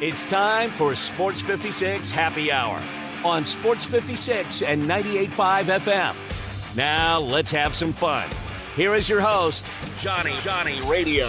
It's time for Sports 56 Happy Hour on Sports 56 and 98.5 FM. Now let's have some fun. Here is your host, Johnny Radio.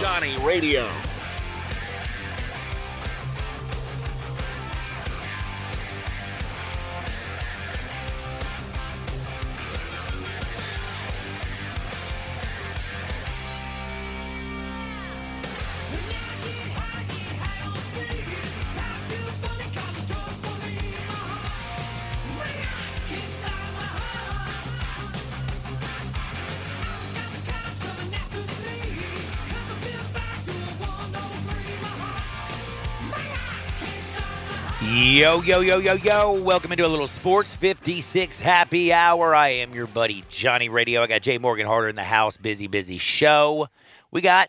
Yo. Welcome into a little Sports 56 Happy Hour. I am your buddy, Johnny Radio. I got Jay Morgan Harder in the house. Busy show. We got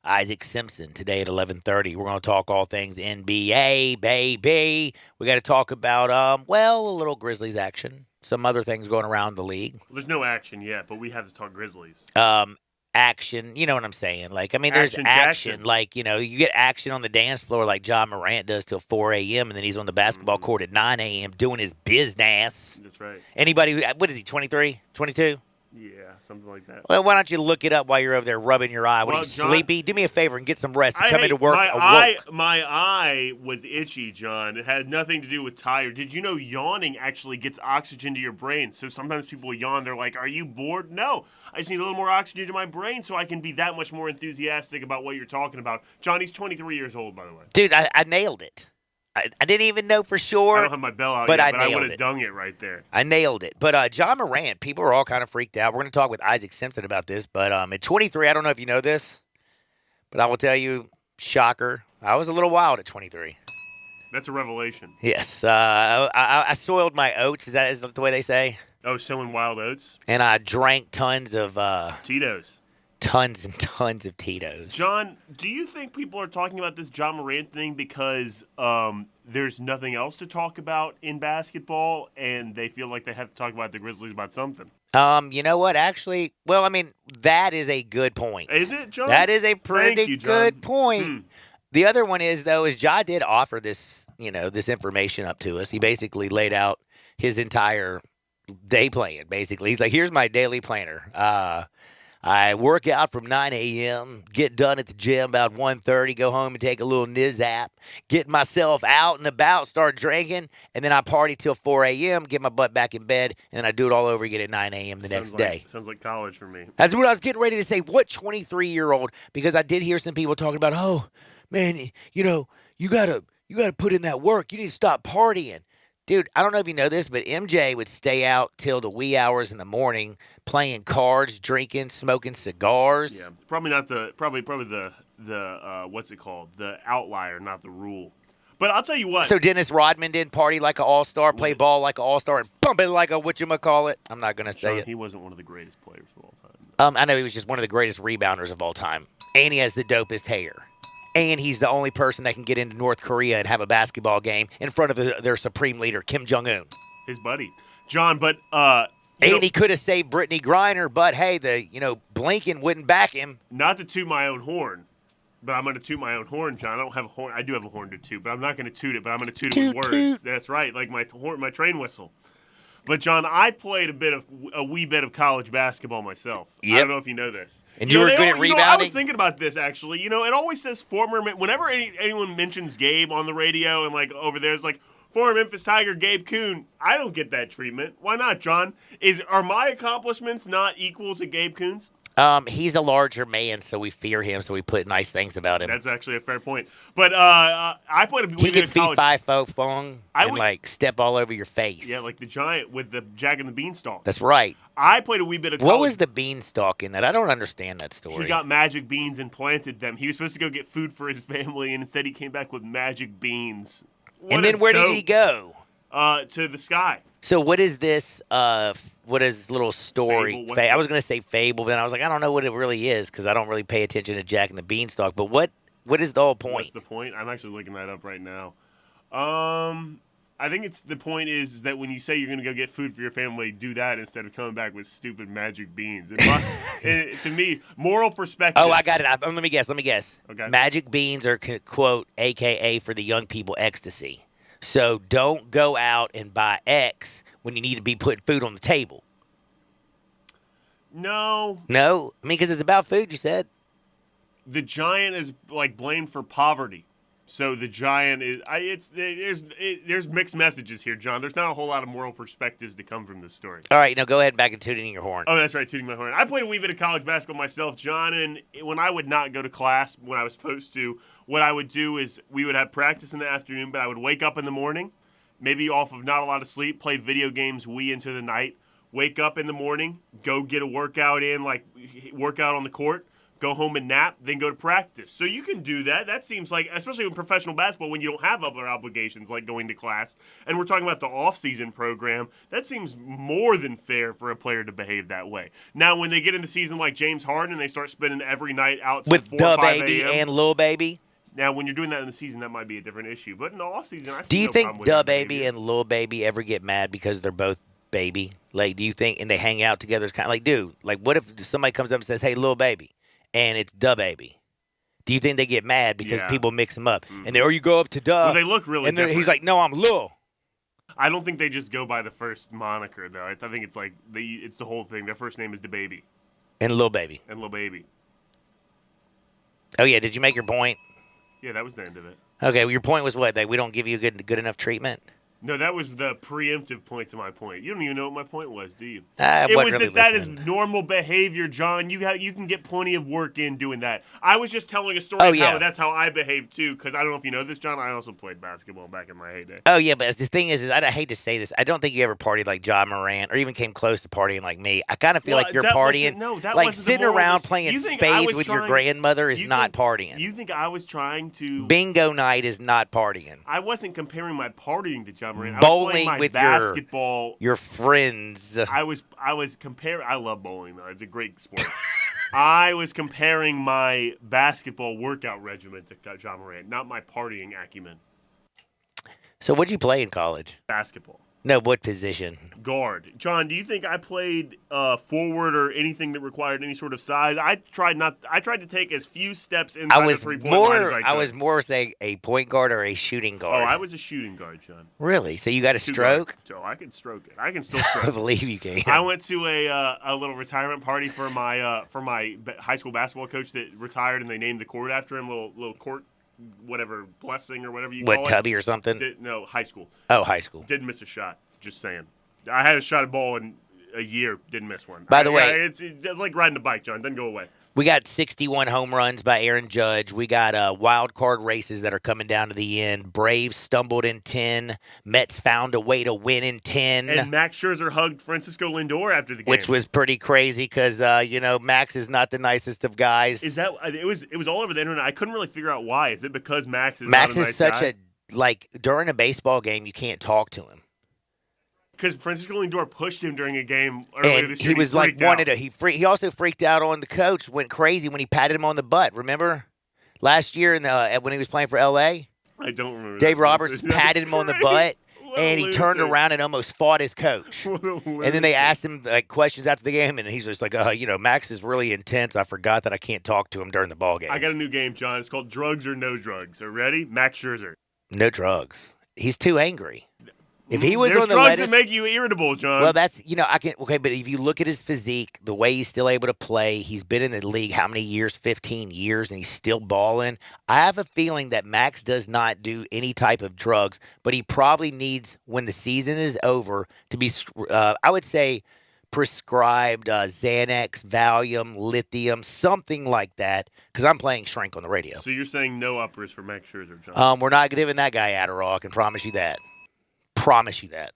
Isaac Simpson today at 11:30. We're going to talk all things NBA, baby. We got to talk about, a little Grizzlies action. Some other things going around the league. Well, there's no action yet, but we have to talk Grizzlies. Action, you know what I'm saying? There's action. You get action on the dance floor like John Morant does till 4 a.m., and then he's on the basketball court at 9 a.m. doing his business. That's right. Anybody, what is he, 23, 22? Yeah, something like that. Well, why don't you look it up while you're over there rubbing your eye? What are you, sleepy? Do me a favor and get some rest and come into work awoke. My eye was itchy, John. It had nothing to do with tired. Did you know yawning actually gets oxygen to your brain? So sometimes people yawn. They're like, are you bored? No. I just need a little more oxygen to my brain so I can be that much more enthusiastic about what you're talking about. Johnny's 23 years old, by the way. Dude, I nailed it. I didn't even know for sure. I don't have my bell out but yet, I would have dung it right there. I nailed it. But John Morant, people are all kind of freaked out. We're going to talk with Isaac Simpson about this. But at 23, I don't know if you know this, but I will tell you, shocker, I was a little wild at 23. That's a revelation. Yes. I soiled my oats. Is that the way they say? Oh, sowing wild oats? And I drank tons of Tito's. Tons and tons of Tito's. John, do you think people are talking about this John Morant thing because there's nothing else to talk about in basketball and they feel like they have to talk about the Grizzlies about something? You know what? Actually, that is a good point. Is it, John? That is a pretty good point. Hmm. The other one is Ja did offer this, this information up to us. He basically laid out his entire day plan, basically. He's like, here's my daily planner. I work out from 9 a.m., get done at the gym about 1:30, go home and take a little nizap, get myself out and about, start drinking, and then I party till 4 a.m., get my butt back in bed, and then I do it all over again at 9 a.m. the next day. Sounds like college for me. That's what I was getting ready to say. What 23-year-old, because I did hear some people talking about, oh, man, you gotta put in that work. You need to stop partying. Dude, I don't know if you know this, but MJ would stay out till the wee hours in the morning playing cards, drinking, smoking cigars. Yeah, probably not probably the what's it called? The outlier, not the rule. But I'll tell you what. So Dennis Rodman didn't party like an all-star, play ball like an all-star, and pump it like a whatchamacallit. I'm not going to say it. He wasn't one of the greatest players of all time. I know he was just one of the greatest rebounders of all time. And he has the dopest hair. And he's the only person that can get into North Korea and have a basketball game in front of their supreme leader, Kim Jong-un. His buddy. John, but... he could have saved Brittany Griner, but hey, Blinken wouldn't back him. Not to toot my own horn, but I'm going to toot my own horn, John. I don't have a horn. I do have a horn to toot, but I'm not going to toot it, but I'm going to toot it with words. That's right, like my train whistle. But, John, I played a wee bit of college basketball myself. Yep. I don't know if you know this. And you were good at rebounding? I was thinking about this, actually. It always says whenever anyone mentions Gabe on the radio and, over there, it's like, former Memphis Tiger Gabe Kuhn. I don't get that treatment. Why not, John? Are my accomplishments not equal to Gabe Kuhn's? He's a larger man, so we fear him, so we put nice things about him. That's actually a fair point. But I played a He could feed 5'0" fong and step all over your face. Yeah, like the giant with the Jack and the Beanstalk. That's right. I played a wee bit of college. What was the beanstalk in that? I don't understand that story. He got magic beans and planted them. He was supposed to go get food for his family, and instead he came back with magic beans. And then where did he go? To the sky. So what is this? What is little story? I was going to say fable, but then I was like, I don't know what it really is because I don't really pay attention to Jack and the Beanstalk. But what is the whole point? What's the point? I'm actually looking that up right now. I think it's the point is that when you say you're going to go get food for your family, do that instead of coming back with stupid magic beans. To me, moral perspective. Oh, I got it. Let me guess. Okay. Magic beans are, quote, AKA for the young people, ecstasy. So don't go out and buy X when you need to be putting food on the table. No. No? I mean, because it's about food, you said. The giant is like blamed for poverty. So the giant is. There's mixed messages here, John. There's not a whole lot of moral perspectives to come from this story. All right, now go ahead and back and tune in your horn. Oh, that's right, tooting my horn. I played a wee bit of college basketball myself, John, and when I would not go to class when I was supposed to, what I would do is we would have practice in the afternoon, but I would wake up in the morning, maybe off of not a lot of sleep, play video games wee into the night, wake up in the morning, go get a workout in, like workout on the court, go home and nap, then go to practice. So you can do that. That seems like, especially in professional basketball, when you don't have other obligations like going to class, and we're talking about the off-season program, that seems more than fair for a player to behave that way. Now, when they get in the season like James Harden and they start spending every night out till With 4 the or 5 baby a.m. and Lil Baby? Now, when you're doing that in the season, that might be a different issue. But in the off-season, I see Do you no think problem with Da that Baby behavior. and Lil Baby ever get mad because they're both baby? Like, do you think, and they hang out together? It's kind of like, dude, like, what if somebody comes up and says, hey, Lil Baby, and it's Da Baby? Do you think they get mad because Yeah. people mix them up? And then, or you go up to Da, Well, they look really and then different. he's like, no, I'm Lil. I don't think they just go by the first moniker, though. I think it's like it's the whole thing. Their first name is DaBaby And Lil Baby. and Lil Baby. Oh, yeah, did you make your point? Yeah, that was the end of it. Okay, well, your point was what? That we don't give you good enough treatment? No, that was the preemptive point to my point. You don't even know what my point was, do you? I It was wasn't really that is listening. normal behavior, John. You can get plenty of work in doing that. I was just telling a story Oh, of how yeah. that's how I behaved too. Because I don't know if you know this, John. I also played basketball back in my heyday. Oh, yeah, but the thing is I hate to say this. I don't think you ever partied like Ja Morant or even came close to partying like me. I kind of feel Well, like you're that wasn't- partying. no, that like wasn't the sitting moral of around this. playing You think I spades was with your trying- grandmother is you not think- partying. You think I was trying to? Bingo night is not partying. I wasn't comparing my partying to John Morant. I was Bowling playing my with basketball. your friends. I was comparing. I love bowling though. It's a great sport. I was comparing my basketball workout regimen to John Morant, not my partying acumen. So what'd you play in college? Basketball. No, what position? Guard. John, do you think I played forward or anything that required any sort of size? I tried to take as few steps inside I was the three-point line as I could. I was more say a point guard or a shooting Oh, guard. I was a shooting guard, John. Really? So you got a Two stroke? guard. So I can stroke it. I can still I stroke it. believe you can. I went to a little retirement party for my high school basketball coach that retired, and they named the court after him. Little court, whatever, blessing or whatever you call What, it. Tubby or something? No, high school. Oh, high school. Didn't miss a shot. Just saying. I had a shot at ball in a year. Didn't miss one. By the way- it's like riding a bike, John. Doesn't go away. We got 61 home runs by Aaron Judge. We got wild card races that are coming down to the end. Braves stumbled in 10. Mets found a way to win in 10. And Max Scherzer hugged Francisco Lindor after the game. Which was pretty crazy because, Max is not the nicest of guys. Is that it was all over the internet. I couldn't really figure out why. Is it because Max is Max not a is nice such guy? during a baseball game, you can't talk to him. Because Francisco Lindor pushed him during a game earlier And this year. he was like freaked out. he also freaked out on the coach, went crazy when he patted him on the butt. Remember? Last year when he was playing for LA? I don't remember. Dave that. Roberts That's patted him on the great. butt, What a and he turned lunatic. around and almost fought his coach. What a And then lunatic. they asked him questions after the game, and he's just like, Max is really intense. I forgot that I can't talk to him during the ball game. I got a new game, John. It's called Drugs or No Drugs. Are you ready? Max Scherzer. No drugs. He's too angry. If he was There's on the drugs lettuce, that make you irritable, John. well, that's but if you look at his physique, the way he's still able to play, he's been in the league how many years? 15 years, and he's still balling. I have a feeling that Max does not do any type of drugs, but he probably needs, when the season is over, to be, I would say, prescribed Xanax, Valium, lithium, something like that, because I'm playing Shrink on the radio. So you're saying no uppers for Max Scherzer, John? We're not giving that guy Adderall. I can promise you that. Promise you that.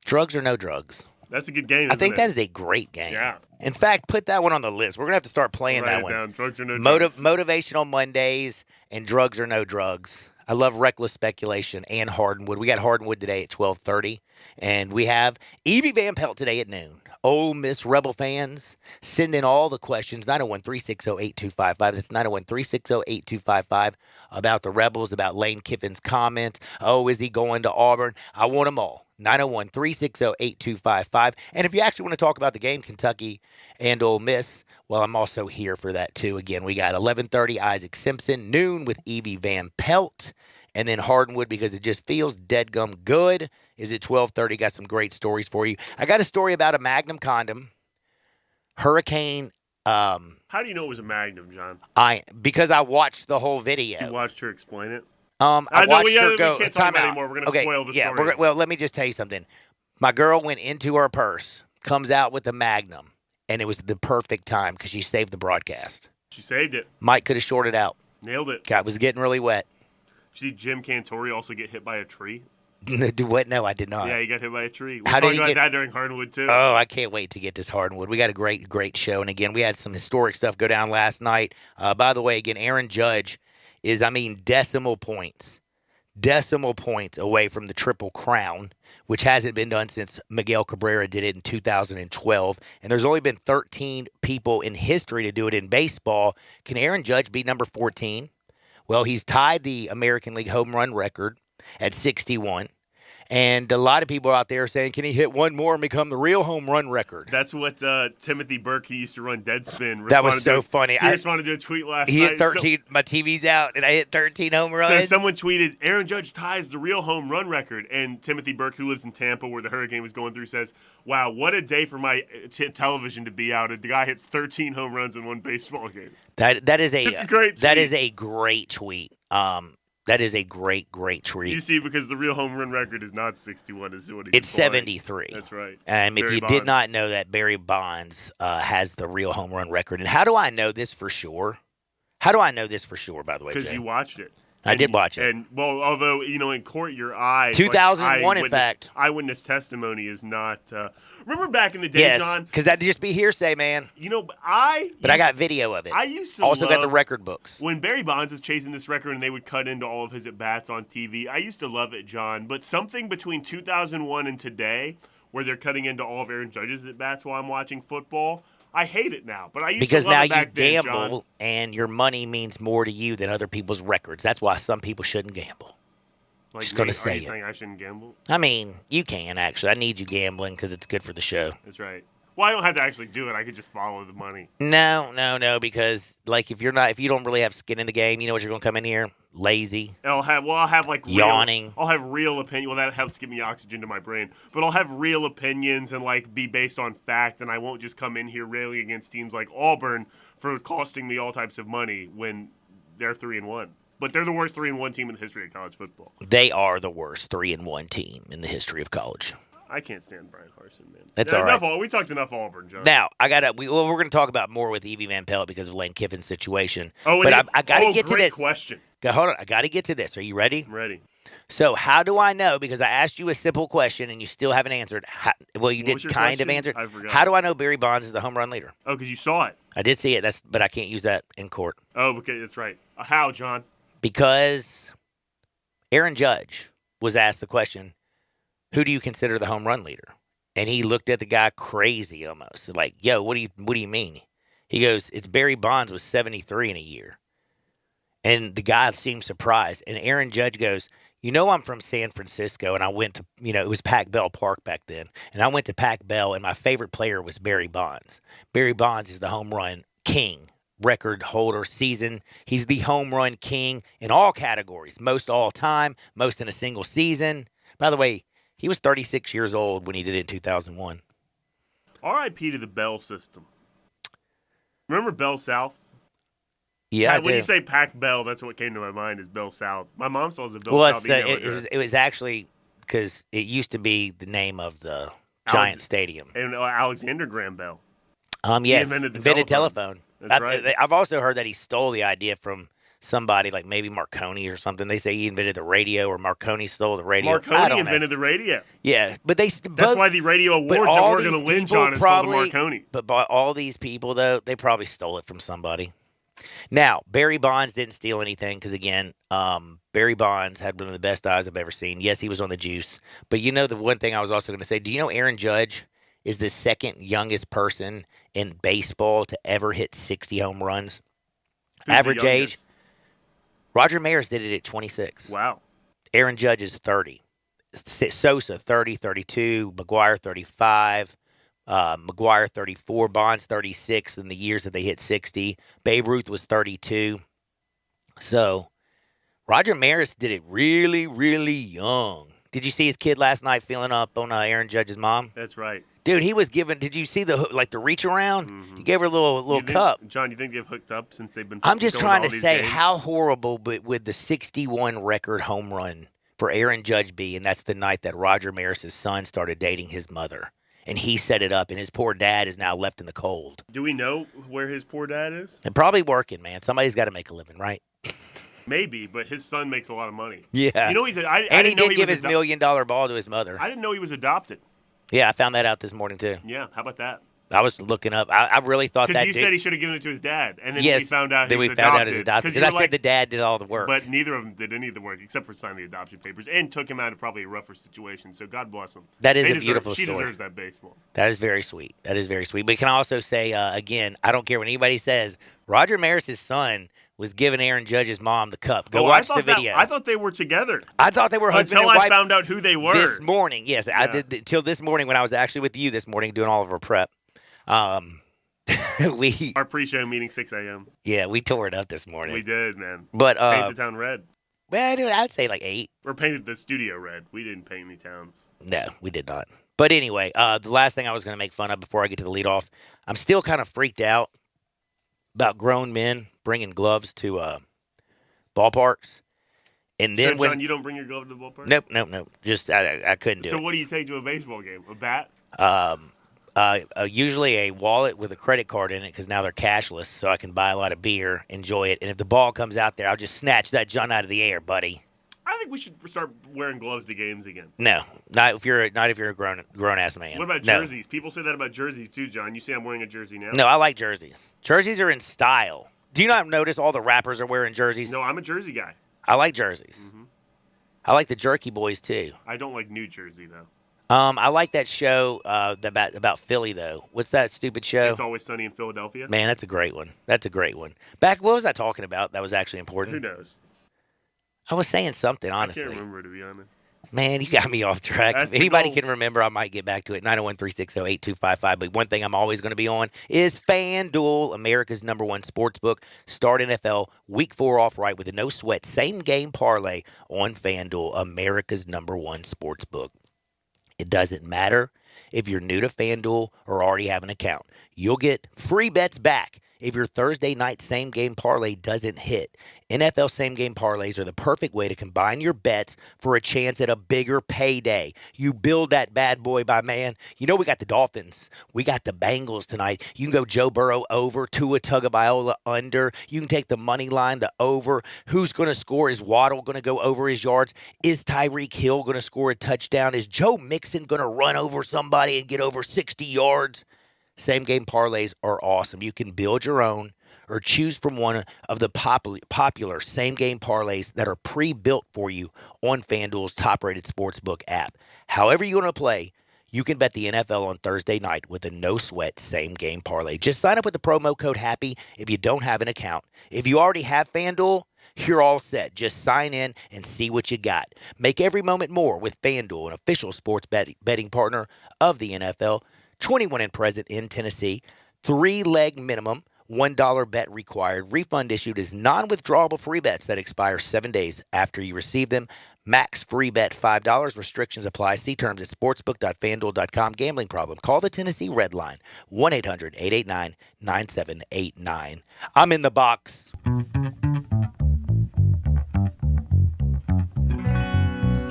Drugs or no drugs? That's a good game. I think isn't that is a great game. Yeah. In fact, put that one on the list. We're going to have to start playing Write that it one. down. Drugs or no drugs. Motivational Mondays and drugs or no drugs. I love Reckless Speculation and Hardenwood. We got Hardenwood today at 12:30, and we have Evie Van Pelt today at noon. Ole Miss Rebel fans. Send in all the questions, 901-360-8255. That's 901-360-8255 about the Rebels, about Lane Kiffin's comments. Oh, is he going to Auburn? I want them all. 901-360-8255. And if you actually want to talk about the game, Kentucky and Ole Miss, well, I'm also here for that too. Again, we got 11:30 Isaac Simpson, noon with Evie Van Pelt, and then Hardwood because it just feels deadgum good. Is it 12:30? Got some great stories for you. I got a story about a Magnum condom, Hurricane. How do you know it was a Magnum, John? Because I watched the whole video. You watched her explain it? I watched her go. We can't talk about it anymore. We're going to spoil the story. Well, let me just tell you something. My girl went into her purse, comes out with a Magnum, and it was the perfect time because she saved the broadcast. She saved it. Mike could have shorted out. Nailed it. God, was getting really wet. Did you see Jim Cantori also get hit by a tree? What? No, I did not. Yeah, he got hit by a tree. How did he about get that during Hardwood, too. Oh, I can't wait to get this Hardwood. We got a great show. And again, we had some historic stuff go down last night. By the way, again, Aaron Judge is, decimal points away from the Triple Crown, which hasn't been done since Miguel Cabrera did it in 2012. And there's only been 13 people in history to do it in baseball. Can Aaron Judge be number 14? Well, he's tied the American League home run record at 61. And a lot of people out there saying, can he hit one more and become the real home run record? That's what Timothy Burke, he used to run Deadspin. That was so funny. He responded to a tweet last night. He hit 13. My TV's out, and I hit 13 home runs. So someone tweeted, Aaron Judge ties the real home run record. And Timothy Burke, who lives in Tampa, where the hurricane was going through, says, wow, what a day for my television to be out. The guy hits 13 home runs in one baseball game. That is a It's a great tweet. That is a great tweet. That is a great tweet. You see, because the real home run record is not 61, is what he's It's implying. 73. That's right. And if Barry you Bonds. did not know that, Barry Bonds has the real home run record. And how do I know this for sure? By the way, Because Jay? you watched it. I did watch it. And, well, although, in court, your eyes. 2001, in fact. Eyewitness testimony is not. Remember back in the day, John? Yes, because that'd just be hearsay, man. I got video of it. I used to also love, got the record books. When Barry Bonds was chasing this record and they would cut into all of his at-bats on TV, I used to love it, John. But something between 2001 and today, where they're cutting into all of Aaron Judge's at-bats while I'm watching football, I hate it now. But I used because to love now it back you gamble, then, John. and your money means more to you than other people's records. That's why some people shouldn't gamble. Like Just me, gonna are say you it. saying I shouldn't gamble? I mean, you can actually. I need you gambling because it's good for the show. That's right. Well, I don't have to actually do it. I could just follow the money. No, because like if you don't really have skin in the game, you know what you're gonna come in here lazy. I'll have like yawning. I'll have real opinion. Well, that helps give me oxygen to my brain. But I'll have real opinions and like be based on fact, and I won't just come in here railing against teams like Auburn for costing me all types of money when they're 3-1. But they're the worst 3-1 team in the history of college football. They are the worst 3-1 team in the history of college. I can't stand Brian Harsin, man. That's all right. We talked enough Auburn, John. Now we're going to talk about more with Evie Van Pelt because of Lane Kiffin's situation. Oh, but I got to get to this. Question. Hold on, I got to get to this. Are you ready? I'm ready. So how do I know? Because I asked you a simple question and you still haven't answered. You What did was your kind of question? answer. I forgot. How do I know Barry Bonds is the home run leader? Oh, because you saw it. I did see it. But I can't use that in court. Oh, okay, that's right. How, John? Because Aaron Judge was asked the question, who do you consider the home run leader? And he looked at the guy crazy almost. Like, yo, what do you mean? He goes, it's Barry Bonds with 73 in a year. And the guy seemed surprised. And Aaron Judge goes, I'm from San Francisco, and I went to, it was Pac Bell Park back then. And I went to Pac Bell, and my favorite player was Barry Bonds. Barry Bonds is the home run king, record holder, season. He's the home run king in all categories, most all time, most in a single season. By the way, he was 36 years old when he did it in 2001. R.I.P. to the Bell system. Remember Bell South? Yeah, when you say Pac Bell, that's what came to my mind is Bell South. My mom still has a Bell well, South email address. it was actually because it used to be the name of the Giant Stadium. And Alexander Graham Bell. Yes, invented telephone. That's right. I've also heard that he stole the idea from somebody like maybe Marconi or something. They say he invented the radio or Marconi stole the radio. Marconi invented the radio. Yeah, but That's why the radio awards that we're going to win, John, is called the Marconi. But all these people, though, they probably stole it from somebody. Now, Barry Bonds didn't steal anything because, again, Barry Bonds had one of the best eyes I've ever seen. Yes, he was on the juice. But the one thing I was also going to say, do you know Aaron Judge is the second youngest person in baseball to ever hit 60 home runs. Who's the Average age, youngest? Roger Maris did it at 26. Wow. Aaron Judge is 30. Sosa, 30, 32. McGuire, 35. McGuire, 34. Bonds, 36 in the years that they hit 60. Babe Ruth was 32. So Roger Maris did it really, really young. Did you see his kid last night feeling up on Aaron Judge's mom? That's right. Dude, he was giving. Did you see the reach around? Mhm. He gave her a little You think- cup. John, you think they've hooked up since they've been I'm just going trying all to these say games? how horrible, but with the 61 record home run for Aaron Judge be, and that's the night that Roger Maris's son started dating his mother, and he set it up, and his poor dad is now left in the cold. Do we know where his poor dad is? And probably working, man. Somebody's got to make a living, right? Maybe, but his son makes a lot of money. Yeah. You know, I And didn't he know did give was his $1 million ball to his mother. I didn't know he was adopted. Yeah, I found that out this morning too. Yeah, how about that? I was looking up. I really thought Because that. you dude, said he should have given it to his dad, and then yes, we found out then he we was found out adopted. his adopted. 'Cause Because I you're said the dad did all the work. But neither of them did any of the work except for sign the adoption papers and took him out of probably a rougher situation. So God bless him. That is They a deserve- beautiful She story. deserves that baseball. That is very sweet. That is very sweet. But can I also say, again, I don't care what anybody says. Roger Maris's son was giving Aaron Judge's mom the cup. Go Oh, watch I the thought video. I thought they were together I thought they were husband until and I wife found out who they were. this morning. Yes, I Yeah. did until this morning when I was actually with you this morning doing all of our prep. We Our pre-show meeting 6 a.m. we tore it up this morning. We did, man. But Painted the town red. well, dude, I'd say like 8. Or painted the studio red. We didn't paint any towns. No, we did not. But anyway, the last thing I was going to make fun of before I get to the leadoff, I'm still kind of freaked out about grown men bringing gloves to ballparks. And then So, when John, you don't bring your glove to the ballpark? nope. Just I couldn't do So it. what do you take to a baseball game? A bat? Usually a wallet with a credit card in it because now they're cashless, so I can buy a lot of beer, enjoy it, and if the ball comes out there, I'll just snatch that junk out of the air, buddy. I think we should start wearing gloves to games again. No, not if you're a grown ass man. What about No. jerseys? People say that about jerseys too, John. You see I'm wearing a jersey now? No, I like jerseys. Jerseys are in style. Do you not notice all the rappers are wearing jerseys? No, I'm a jersey guy. I like jerseys. Mhm. I like the Jerky Boys too. I don't like New Jersey though. I like that show about Philly though. What's that stupid show? It's Always Sunny in Philadelphia. Man, that's a great one. That's a great one. What was I talking about that was actually Who important? knows? I was saying something, honestly. I can't remember, to be honest. Man, you got me off track. That's If the anybody goal. can remember, I might get back to it. 901-360-8255. But one thing I'm always going to be on is FanDuel, America's #1 sportsbook. Start NFL Week 4 off right with a no-sweat same-game parlay on FanDuel, America's #1 sportsbook. It doesn't matter if you're new to FanDuel or already have an account. You'll get free bets back if your Thursday night same-game parlay doesn't hit. NFL same-game parlays are the perfect way to combine your bets for a chance at a bigger payday. You build that bad boy by man. You know we got the Dolphins. We got the Bengals tonight. You can go Joe Burrow over, Tua Tagovailoa under. You can take the money line, the over. Who's going to score? Is Waddle going to go over his yards? Is Tyreek Hill going to score a touchdown? Is Joe Mixon going to run over somebody and get over 60 yards? Same-game parlays are awesome. You can build your own or choose from one of the popular same-game parlays that are pre-built for you on FanDuel's top-rated sportsbook app. However you want to play, you can bet the NFL on Thursday night with a no-sweat same-game parlay. Just sign up with the promo code HAPPY if you don't have an account. If you already have FanDuel, you're all set. Just sign in and see what you got. Make every moment more with FanDuel, an official sports betting partner of the NFL. 21 and present in Tennessee. 3-leg minimum. $1 bet required. Refund issued as non-withdrawable free bets that expire 7 days after you receive them. Max free bet $5. Restrictions apply. See terms at sportsbook.fanduel.com. Gambling problem? Call the Tennessee Red Line. 1-800-889-9789. I'm in the box.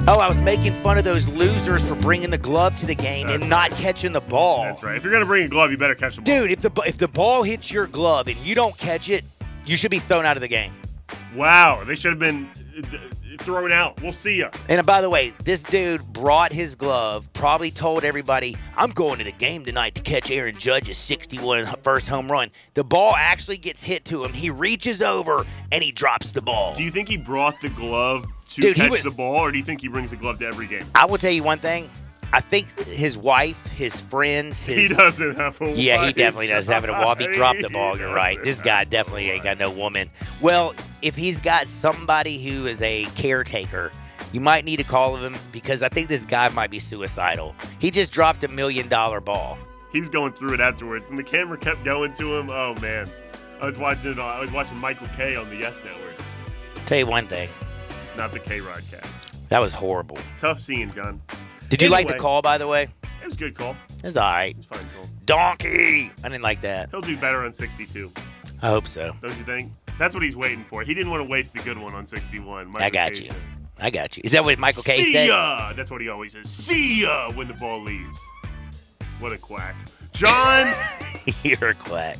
Oh, I was making fun of those losers for bringing the glove to the game and not catching the ball. That's right. If you're going to bring a glove, you better catch the ball. Dude, if the ball hits your glove and you don't catch it, you should be thrown out of the game. Wow. They should have been thrown out. We'll see ya. And by the way, this dude brought his glove, probably told everybody, I'm going to the game tonight to catch Aaron Judge's 61 first home run. The ball actually gets hit to him. He reaches over and he drops the ball. Do you think he brought the glove to Dude, catch the ball, or do you think he brings the glove to every game? I will tell you one thing. I think his wife, his friends, He doesn't have a wife. Yeah, he definitely doesn't have a wife. He dropped the ball. You're right. This guy definitely ain't got no woman. Well, if he's got somebody who is a caretaker, you might need to call him because I think this guy might be suicidal. He just dropped $1 million ball. He was going through it afterwards, and the camera kept going to him. Oh man, I was watching Michael K on the Yes Network, Tell you one thing, not the K-Rod cast. that was horrible. Tough scene, John. Did you like the Anyway. call, by the way? It was a good call. It was all right. It's fine call. Donkey! I didn't like that. He'll do better on 62, I hope so. don't you think? That's what he's waiting for. He didn't want to waste the good one on 61. I got you. I got you. Is that what Michael K See said? ya! That's what he always says. See ya when the ball leaves. What a quack. John, You're a quack.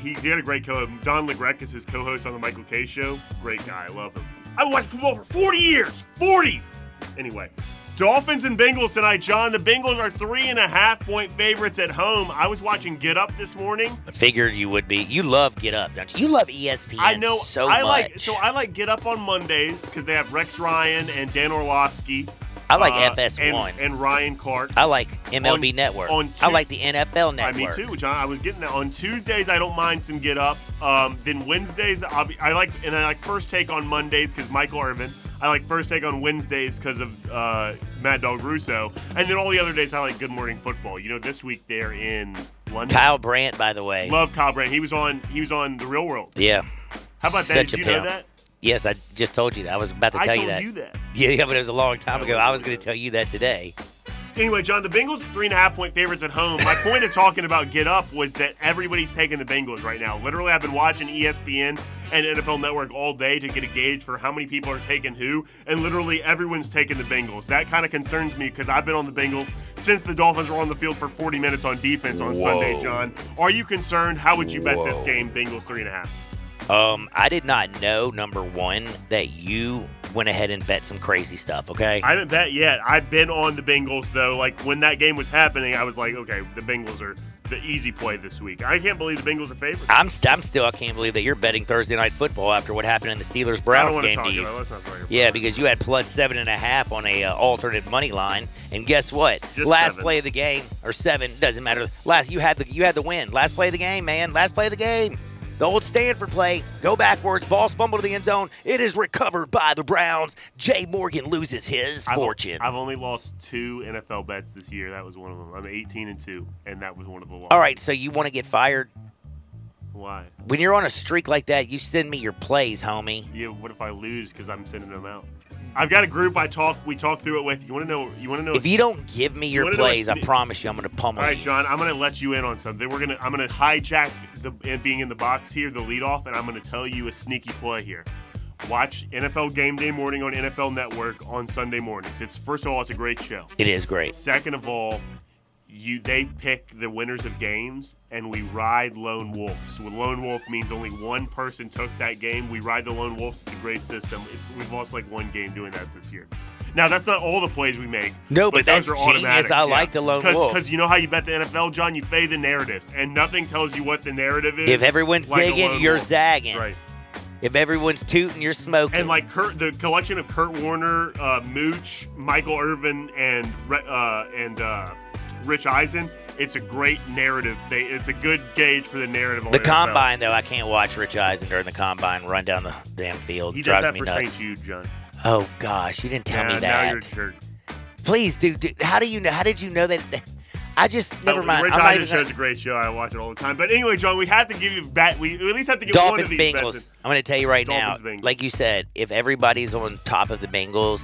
he did a great Don LeGrec is his co-host on the Michael K Show. Great guy. I love him. I've watched football for 40 years. 40! Anyway, Dolphins and Bengals tonight, John. The Bengals are 3.5-point favorites at home. I was watching Get Up this morning. I figured you would be. You love Get Up, don't you? You love ESPN I know. so I much. I like Get Up on Mondays because they have Rex Ryan and Dan Orlovsky. I like FS1. and Ryan Clark. I like MLB Network. I like the NFL Network. Me too, John. I was getting that. On Tuesdays, I don't mind some Get Up. Then Wednesdays, I like First Take on Mondays because Michael Irvin. I like First Take on Wednesdays because of Mad Dog Russo. And then all the other days, I like Good Morning Football. You know, this week they're in London. Kyle Brandt, by the way. Love Kyle Brandt. He was on The Real World. Yeah. How about that? Such Did a you know pimp. that? Yes, I just told you that. I was about to tell you that. I told you that. Yeah, but it was a long time ago. I was going to tell you that today. Anyway, John, the Bengals are 3.5-point favorites at home. My point of talking about Get Up was that everybody's taking the Bengals right now. Literally, I've been watching ESPN and NFL Network all day to get a gauge for how many people are taking who, and literally everyone's taking the Bengals. That kind of concerns me because I've been on the Bengals since the Dolphins were on the field for 40 minutes on defense on Sunday, John. Are you concerned? How would you bet this game, Bengals 3.5? I did not know, number one, that you went ahead and bet some crazy stuff, okay? I haven't bet yet. I've been on the Bengals, though. Like, when that game was happening, I was like, okay, the Bengals are the easy play this week. I can't believe the Bengals are favorites. I'm still, I can't believe that you're betting Thursday Night Football after what happened in the I don't Steelers-Browns want to game talk to you. about it. Let's not talk about it. Yeah, because you had plus 7.5 on a alternate money line, and guess what? Just Last 7. play of the game, or 7, doesn't matter. You had the win. Last play of the game, man. Last play of the game. The old Stanford play, go backwards, ball fumbled to the end zone. It is recovered by the Browns. Jay Morgan loses his fortune. I've only lost 2 NFL bets this year. That was one of them. I'm 18-2, and that was one of the losses. All right, so you want to get fired? Why? When you're on a streak like that, you send me your plays, homie. Yeah. What if I lose because I'm sending them out? I've got a group we talk through it with. You want to know? If you don't give me your wanna know plays, I what's- promise you I'm going to pummel All right, you. John, I'm going to let you in on something. I'm going to hijack being in the box here, the leadoff, and I'm going to tell you a sneaky play here. Watch NFL Game Day Morning on NFL Network on Sunday mornings. First of all, it's a great show. It is great. Second of all, they pick the winners of games, and we ride lone wolves. So lone wolf means only one person took that game. We ride the lone wolves. It's a great system. We've lost like one game doing that this year. Now, that's not all the plays we make. No, but those that's are genius. automatics. I like the lone wolf. Because you know how you bet the NFL, John? You fade the narratives, and nothing tells you what the narrative is. If everyone's like a zigging, lone you're wolf. zagging. Right. If everyone's tooting, you're smoking. And like the collection of Kurt Warner, Mooch, Michael Irvin, and Rich Eisen, it's a great narrative. It's a good gauge for the narrative. On The NFL. combine, though, I can't watch Rich Eisen during the combine run down the damn field. He does Drives that me for nuts. St. Jude, John. Oh gosh, you didn't tell me Now that. you're a jerk. Please, dude. How did you know that? I just never mind. Rich I'm not Eisen even show's a great show. I watch it all the time. But anyway, John, we have to give you we at least have to give one of Dolphins, these Bengals. bets. I'm going to tell you right now, Dolphins, Bengals. like you said, if everybody's on top of the Bengals,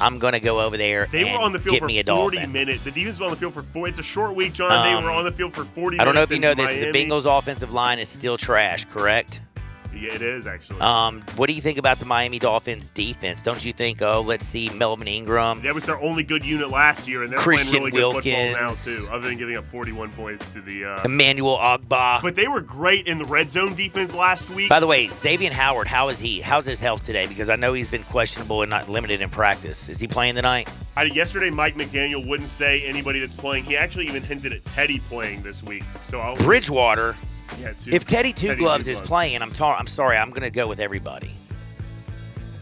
I'm going to go over there They and were on the field get for me a 40 Dolphin. minutes. The defense was on the field for 4. It's a short week, John. They were on the field for 40 minutes. I don't know if you in know this. Miami. The Bengals' offensive line is still trash, correct? Yeah, it is actually. What do you think about the Miami Dolphins defense? Don't you think, let's see Melvin Ingram? That was their only good unit last year, and they're Christian playing really good football now Wilkins. too. Other than giving up 41 points to the. Emmanuel Ogbah. But they were great in the red zone defense last week. By the way, Xavier Howard, how is he? How's his health today? Because I know he's been questionable and not limited in practice. Is he playing tonight? Yesterday, Mike McDaniel wouldn't say anybody that's playing. He actually even hinted at Teddy playing this week. So Bridgewater. Yeah, If Teddy Two Gloves is playing, I'm sorry, I'm going to go with everybody.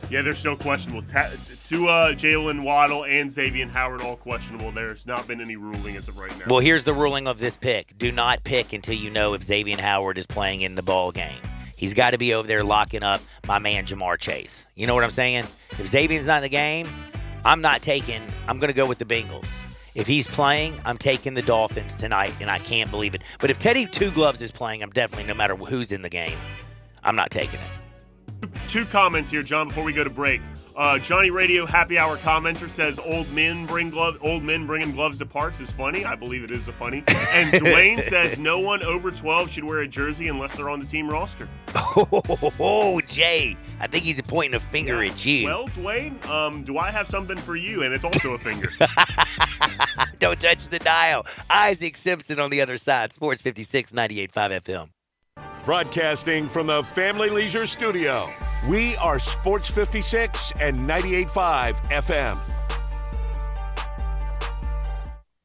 Yeah, there's no questionable. Tua, Jalen Waddle, and Xavier Howard all questionable. There's not been any ruling as of right now. Well, here's the ruling of this pick. Do not pick until you know if Xavier Howard is playing in the ball game. He's got to be over there locking up my man Jamar Chase. You know what I'm saying? If Xavier's not in the game, I'm going to go with the Bengals. If he's playing, I'm taking the Dolphins tonight, and I can't believe it. But if Teddy Two Gloves is playing, I'm definitely, no matter who's in the game, I'm not taking it. Two comments here, John, before we go to break. Johnny Radio Happy Hour commenter says old men bringing gloves to parks is funny. I believe it is funny. And Dwayne says no one over 12 should wear a jersey unless they're on the team roster. Oh, Jay, I think he's pointing a finger at you. Well, Dwayne, do I have something for you? And it's also a finger. Don't touch the dial. Isaac Simpson on the other side. Sports 56, 98.5 FM. Broadcasting from the Family Leisure Studio, we are Sports 56 and 98.5 FM.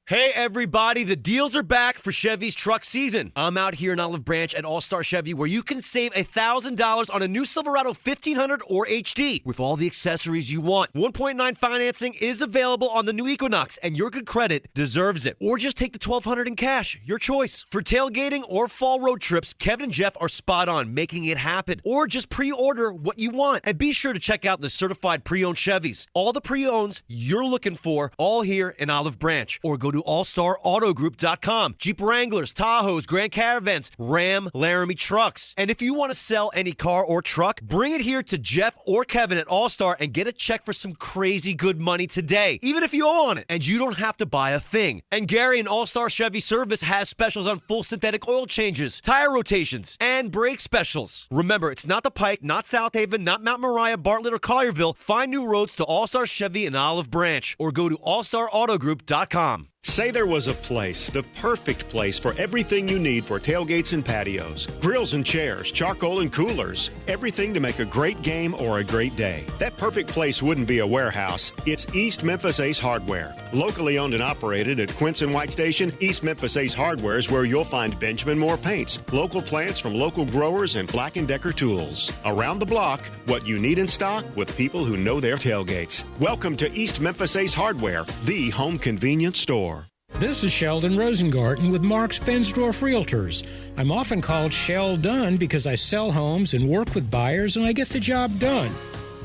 Hey everybody, the deals are back for Chevy's truck season. I'm out here in Olive Branch at All-Star Chevy where you can save $1,000 on a new Silverado 1500 or HD with all the accessories you want. 1.9 financing is available on the new Equinox and your good credit deserves it. Or just take the $1,200 in cash, your choice. For tailgating or fall road trips, Kevin and Jeff are spot on making it happen. Or just pre-order what you want. And be sure to check out the certified pre-owned Chevys. All the pre-owns you're looking for, all here in Olive Branch. Or go to allstarautogroup.com. Jeep Wranglers, Tahoes, Grand Caravans, Ram, Laramie trucks. And if you want to sell any car or truck, bring it here to Jeff or Kevin at All-Star and get a check for some crazy good money today, even if you owe on it. And you don't have to buy a thing. And Gary in All-Star Chevy Service has specials on full synthetic oil changes, tire rotations, and brake specials. Remember, it's not the Pike, not South Haven, not Mount Moriah, Bartlett, or Collierville. Find new roads to All-Star Chevy in Olive Branch or go to allstarautogroup.com. Say there was a place, the perfect place for everything you need for tailgates and patios. Grills and chairs, charcoal and coolers. Everything to make a great game or a great day. That perfect place wouldn't be a warehouse. It's East Memphis Ace Hardware. Locally owned and operated at Quince and White Station, East Memphis Ace Hardware is where you'll find Benjamin Moore paints, local plants from local growers, and Black & Decker tools. Around the block, what you need in stock with people who know their tailgates. Welcome to East Memphis Ace Hardware, the home convenience store. This is Sheldon Rosengarten with Mark Spensdorf Realtors. I'm often called Shell Done because I sell homes and work with buyers and I get the job done.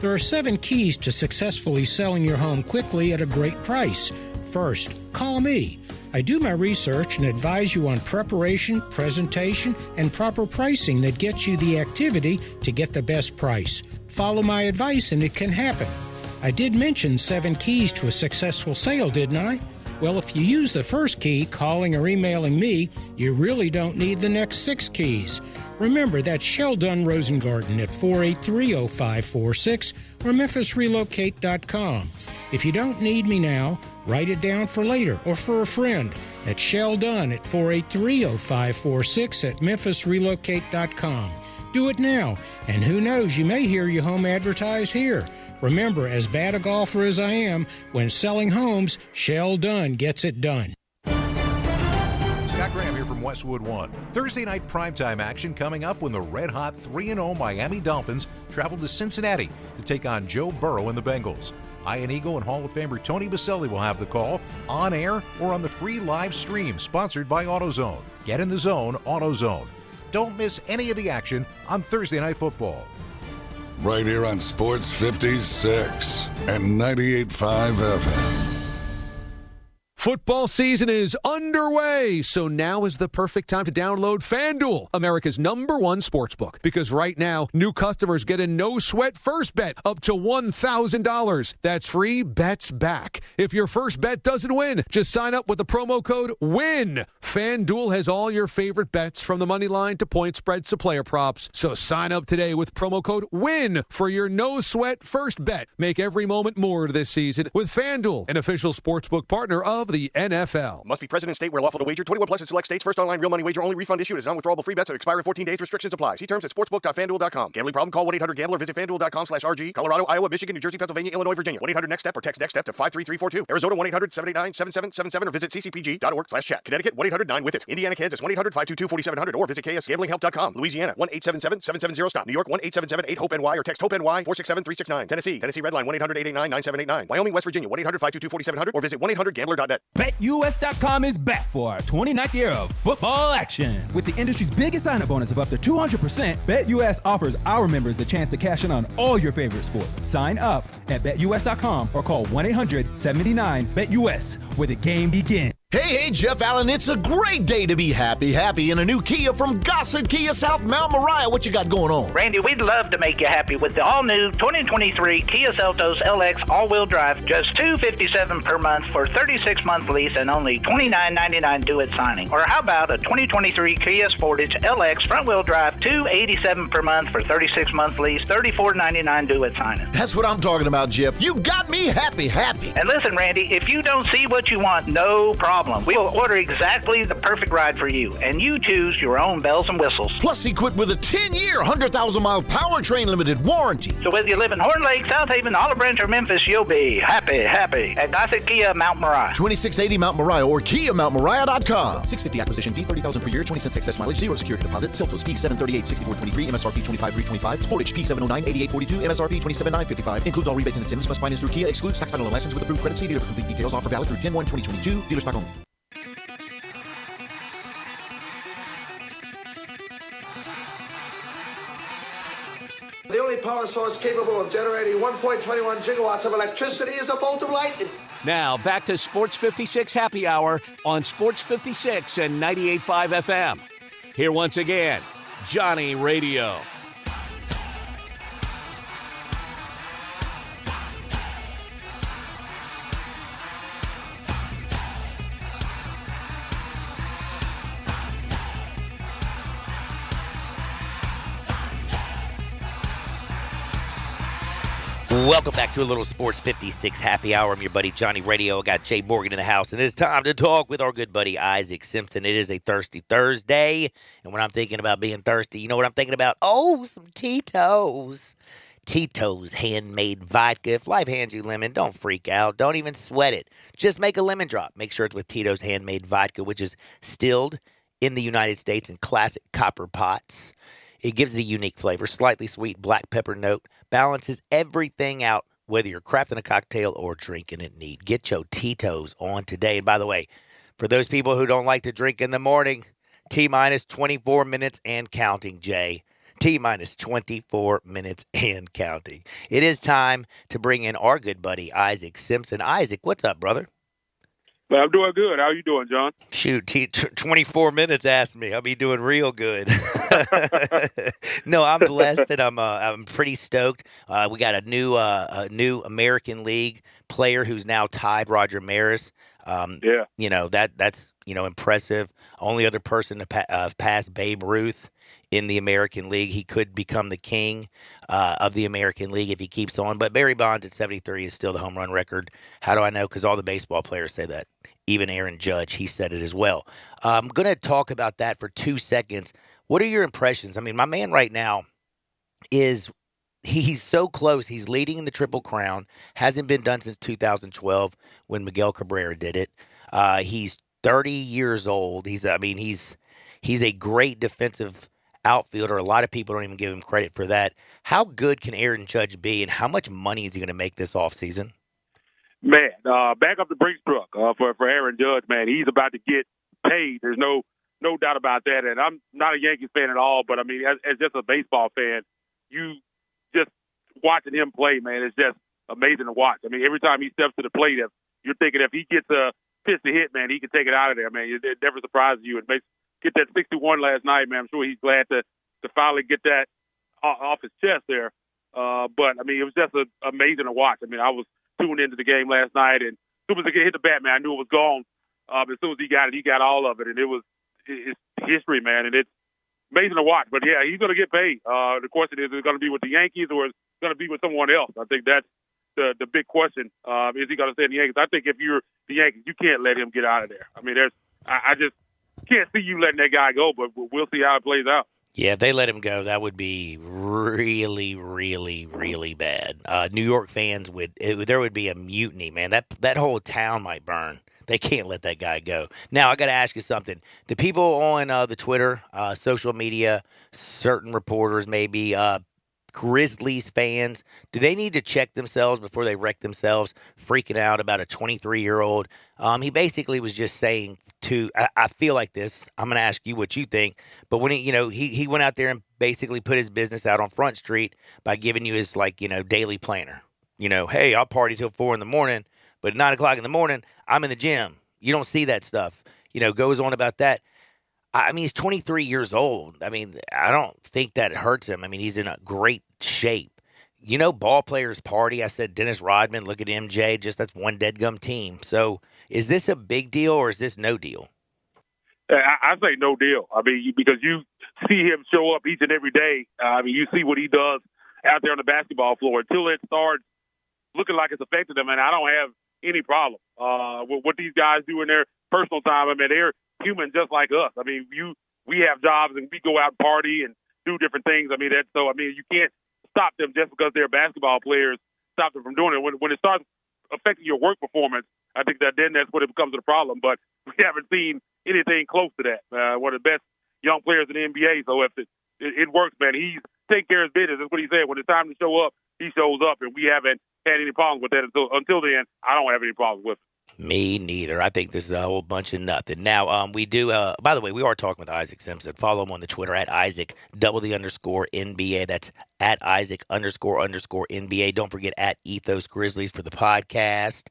There are 7 keys to successfully selling your home quickly at a great price. First, call me. I do my research and advise you on preparation, presentation, and proper pricing that gets you the activity to get the best price. Follow my advice and it can happen. I did mention 7 keys to a successful sale, didn't I? Well, if you use the first key, calling or emailing me, you really don't need the next 6 keys. Remember, that's Sheldon Rosengarten at 483-0546 or MemphisRelocate.com. If you don't need me now, write it down for later or for a friend. That's Sheldon at 483-0546 at MemphisRelocate.com. Do it now, and who knows, you may hear your home advertised here. Remember, as bad a golfer as I am, when selling homes, Shell Done gets it done. Scott Graham here from Westwood One. Thursday night primetime action coming up when the red-hot 3-0 Miami Dolphins travel to Cincinnati to take on Joe Burrow and the Bengals. Ian Eagle and Hall of Famer Tony Baselli will have the call on air or on the free live stream sponsored by AutoZone. Get in the zone, AutoZone. Don't miss any of the action on Thursday Night Football. Right here on Sports 56 and 98.5 FM. Football season is underway, so now is the perfect time to download FanDuel, America's #1 sportsbook. Because right now, new customers get a no-sweat first bet up to $1,000. That's free bets back. If your first bet doesn't win, just sign up with the promo code WIN. FanDuel has all your favorite bets from the money line to point spreads to player props. So sign up today with promo code WIN for your no-sweat first bet. Make every moment more this season with FanDuel, an official sportsbook partner of the the NFL. Must be present in state where lawful to wager. 21 plus in select states. First online real money wager only. Refund issued as non-withdrawable free bets that expire in 14 days. Restrictions apply. See terms at sportsbook.fanduel.com. Gambling problem? Call 1-800-GAMBLER. Visit fanduel.com/RG. Colorado, Iowa, Michigan, New Jersey, Pennsylvania, Illinois, Virginia. 1-800-NEXT-STEP or text NEXT-STEP to 53342. Arizona 1-800-789-7777 or visit ccpg.org/chat. Connecticut 1-800-9-WITH-IT. Indiana, Kansas 1-800-522-4700 or visit ksgamblinghhelp.com. Louisiana 1-877-770-STOP. New York 1-877-8-HOPE-NY or text HOPE-NY 467-369. Tennessee Redline 1-800-889-9789. Wyoming, West Virginia 1-800-522-4700 or visit 1-800-GAMBLER.net. BetUS.com is back for our 29th year of football action. With the industry's biggest sign-up bonus of up to 200%, BetUS offers our members the chance to cash in on all your favorite sports. Sign up at BetUS.com or call 1-800-79-BET-US, where the game begins. Hey, Jeff Allen, it's a great day to be happy in a new Kia from Gossett Kia South Mount Moriah. What you got going on? Randy, we'd love to make you happy with the all-new 2023 Kia Seltos LX all-wheel drive. Just $257 per month for 36-month lease and only $29.99 due-it signing. Or how about a 2023 Kia Sportage LX front-wheel drive, $287 per month for 36-month lease, $34.99 due-it signing. That's what I'm talking about, Jeff. You got me happy. And listen, Randy, if you don't see what you want, no problem. We will order exactly the perfect ride for you, and you choose your own bells and whistles. Plus, equipped with a 10-year, 100,000-mile powertrain limited warranty. So whether you live in Horn Lake, South Haven, Olive Branch, or Memphis, you'll be happy at Gossett Kia Mount Moriah. 2680 Mount Moriah or KiaMountMoriah.com. $650 acquisition fee, $30,000 per year, 20 cents excess mileage, 0 security deposit. Seltos P738, 6423, MSRP 25325. Sportage P709, 8842, MSRP 27955. Includes all rebates and incentives. Must finance through Kia. Excludes tax title and license with approved credit. See dealer for complete details. Offer valid through 10/1/2022. Dealer stock only. The only power source capable of generating 1.21 gigawatts of electricity is a bolt of lightning. Now, back to Sports 56 Happy Hour on Sports 56 and 98.5 FM. Here once again, Johnny Radio. Welcome back to a little Sports 56 Happy Hour. I'm your buddy Johnny Radio. I got Jay Morgan in the house, and it's time to talk with our good buddy Isaac Simpson. It is a Thirsty Thursday, and when I'm thinking about being thirsty, you know what I'm thinking about? Oh, some Tito's. Tito's handmade vodka. If life hands you lemon, don't freak out. Don't even sweat it. Just make a lemon drop. Make sure it's with Tito's handmade vodka, which is distilled in the United States in classic copper pots. It gives it a unique flavor, slightly sweet black pepper note, balances everything out, whether you're crafting a cocktail or drinking it neat. Get your Tito's on today. And by the way, for those people who don't like to drink in the morning, T-minus 24 minutes and counting, Jay. T-minus 24 minutes and counting. It is time to bring in our good buddy, Isaac Simpson. Isaac, what's up, brother? Well, I'm doing good. How are you doing, John? Shoot, 24 minutes asked me. I'll be doing real good. No, I'm blessed that I'm pretty stoked. We got a new American League player who's now tied Roger Maris. Yeah. You know, that's impressive. Only other person to pass Babe Ruth in the American League. He could become the king of the American League if he keeps on. But Barry Bonds at 73 is still the home run record. How do I know? Because all the baseball players say that. Even Aaron Judge, he said it as well. I'm going to talk about that for 2 seconds. What are your impressions? I mean, my man right now he's so close. He's leading in the Triple Crown. Hasn't been done since 2012 when Miguel Cabrera did it. He's 30 years old. He's a great defensive outfielder. A lot of people don't even give him credit for that. How good can Aaron Judge be, and how much money is he going to make this offseason? Man, back up the Brinks truck for Aaron Judge, man. He's about to get paid. There's no doubt about that. And I'm not a Yankees fan at all, but, I mean, as just a baseball fan, you just watching him play, man, it's just amazing to watch. I mean, every time he steps to the plate, you're thinking if he gets a pitch to hit, man, he can take it out of there, man. It never surprises you. It makes get that 61 last night, man. I'm sure he's glad to finally get that off his chest there. But, I mean, it was just amazing to watch. I mean, I was tuned into the game last night, and as soon as he hit the bat, man, I knew it was gone. As soon as he got all of it, and it's history, man, and it's amazing to watch. But, yeah, he's going to get paid. The question is it going to be with the Yankees or is it going to be with someone else? I think that's the big question. Is he going to stay in the Yankees? I think if you're the Yankees, you can't let him get out of there. I mean, I just can't see you letting that guy go, but we'll see how it plays out. Yeah, if they let him go, that would be really, really, really bad. New York fans there would be a mutiny, man. That whole town might burn. They can't let that guy go. Now, I got to ask you something. The people on the Twitter, social media, certain reporters, maybe Grizzlies fans, do they need to check themselves before they wreck themselves, freaking out about a 23-year-old? He basically was just saying I feel like this. I'm going to ask you what you think. But when he went out there and basically put his business out on Front Street by giving you his daily planner. Hey, I'll party till 4 a.m, but at 9 o'clock in the morning, I'm in the gym. You don't see that stuff. Goes on about that. I mean, he's 23 years old. I mean, I don't think that hurts him. I mean, he's in a great shape. Ball players party. I said Dennis Rodman, look at MJ. That's one dead-gum team. So is this a big deal or is this no deal? I say no deal. I mean, because you see him show up each and every day. I mean, you see what he does out there on the basketball floor. Until it starts looking like it's affecting him, and I don't have any problem with what these guys do in their personal time. I mean, they're human just like us. I mean, we have jobs and we go out and party and do different things. I mean, you can't stop them just because they're basketball players. Stop them from doing it. When it starts affecting your work performance, I think that's when it becomes a problem. But we haven't seen anything close to that. One of the best young players in the NBA. So if it works, man, he's taking care of his business. That's what he said. When it's time to show up, he shows up, and we haven't had any problems with that until then. I don't have any problems with it. Me neither. I think this is a whole bunch of nothing. Now, we do, by the way, we are talking with Isaac Simpson. Follow him on the Twitter at Isaac _NBA. That's at Isaac _NBA. Don't forget at Ethos Grizzlies for the podcast.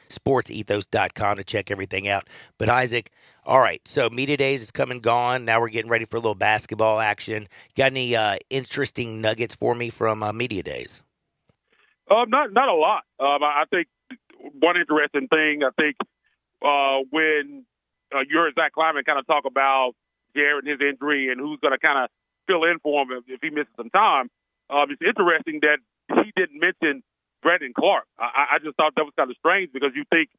Sportsethos.com to check everything out. But Isaac, all right, so Media Days is come and gone. Now we're getting ready for a little basketball action. Got any interesting nuggets for me from Media Days? Not a lot. I think one interesting thing, when you're Zach Kleiman kind of talk about Jared and his injury and who's going to kind of fill in for him if he misses some time, it's interesting that he didn't mention Brandon Clark. I just thought that was kind of strange because you think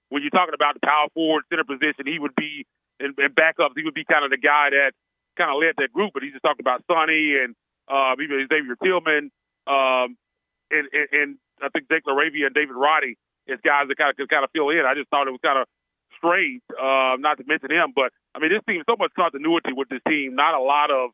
when you're talking about the power forward center position, he would be in backups. He would be kind of the guy that kind of led that group, but he just talked about Sonny and even Xavier Tillman and I think Jake LaRavia and David Roddy as guys that kind of fill in. I just thought it was kind of strange, not to mention him. But, I mean, this team, so much continuity with this team, not a lot of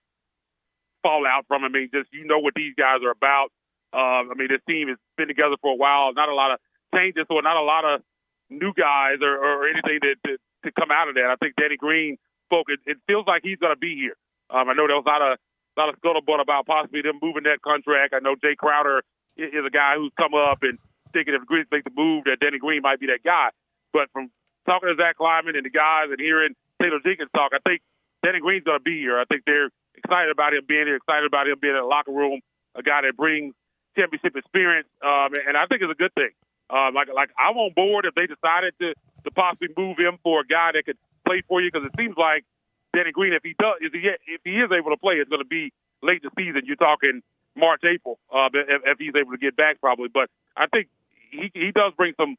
fallout from it. I mean, just what these guys are about. I mean, this team has been together for a while. Not a lot of changes, or not a lot of new guys or anything to come out of that. I think Danny Green spoke. It feels like he's going to be here. I know there was a lot of scuttlebutt about possibly them moving that contract. I know Jay Crowder is a guy who's come up and thinking if the Grizzlies make the move that Danny Green might be that guy. But from talking to Zach Kleiman and the guys and hearing Taylor Jenkins talk, I think Danny Green's going to be here. I think they're excited about him being here, excited about him being in the locker room, a guy that brings championship experience, and I think it's a good thing. Like I'm on board if they decided to possibly move him for a guy that could play for you, because it seems like Danny Green, if he is able to play, it's going to be late in the season. You're talking March, April, if he's able to get back probably. But I think he does bring some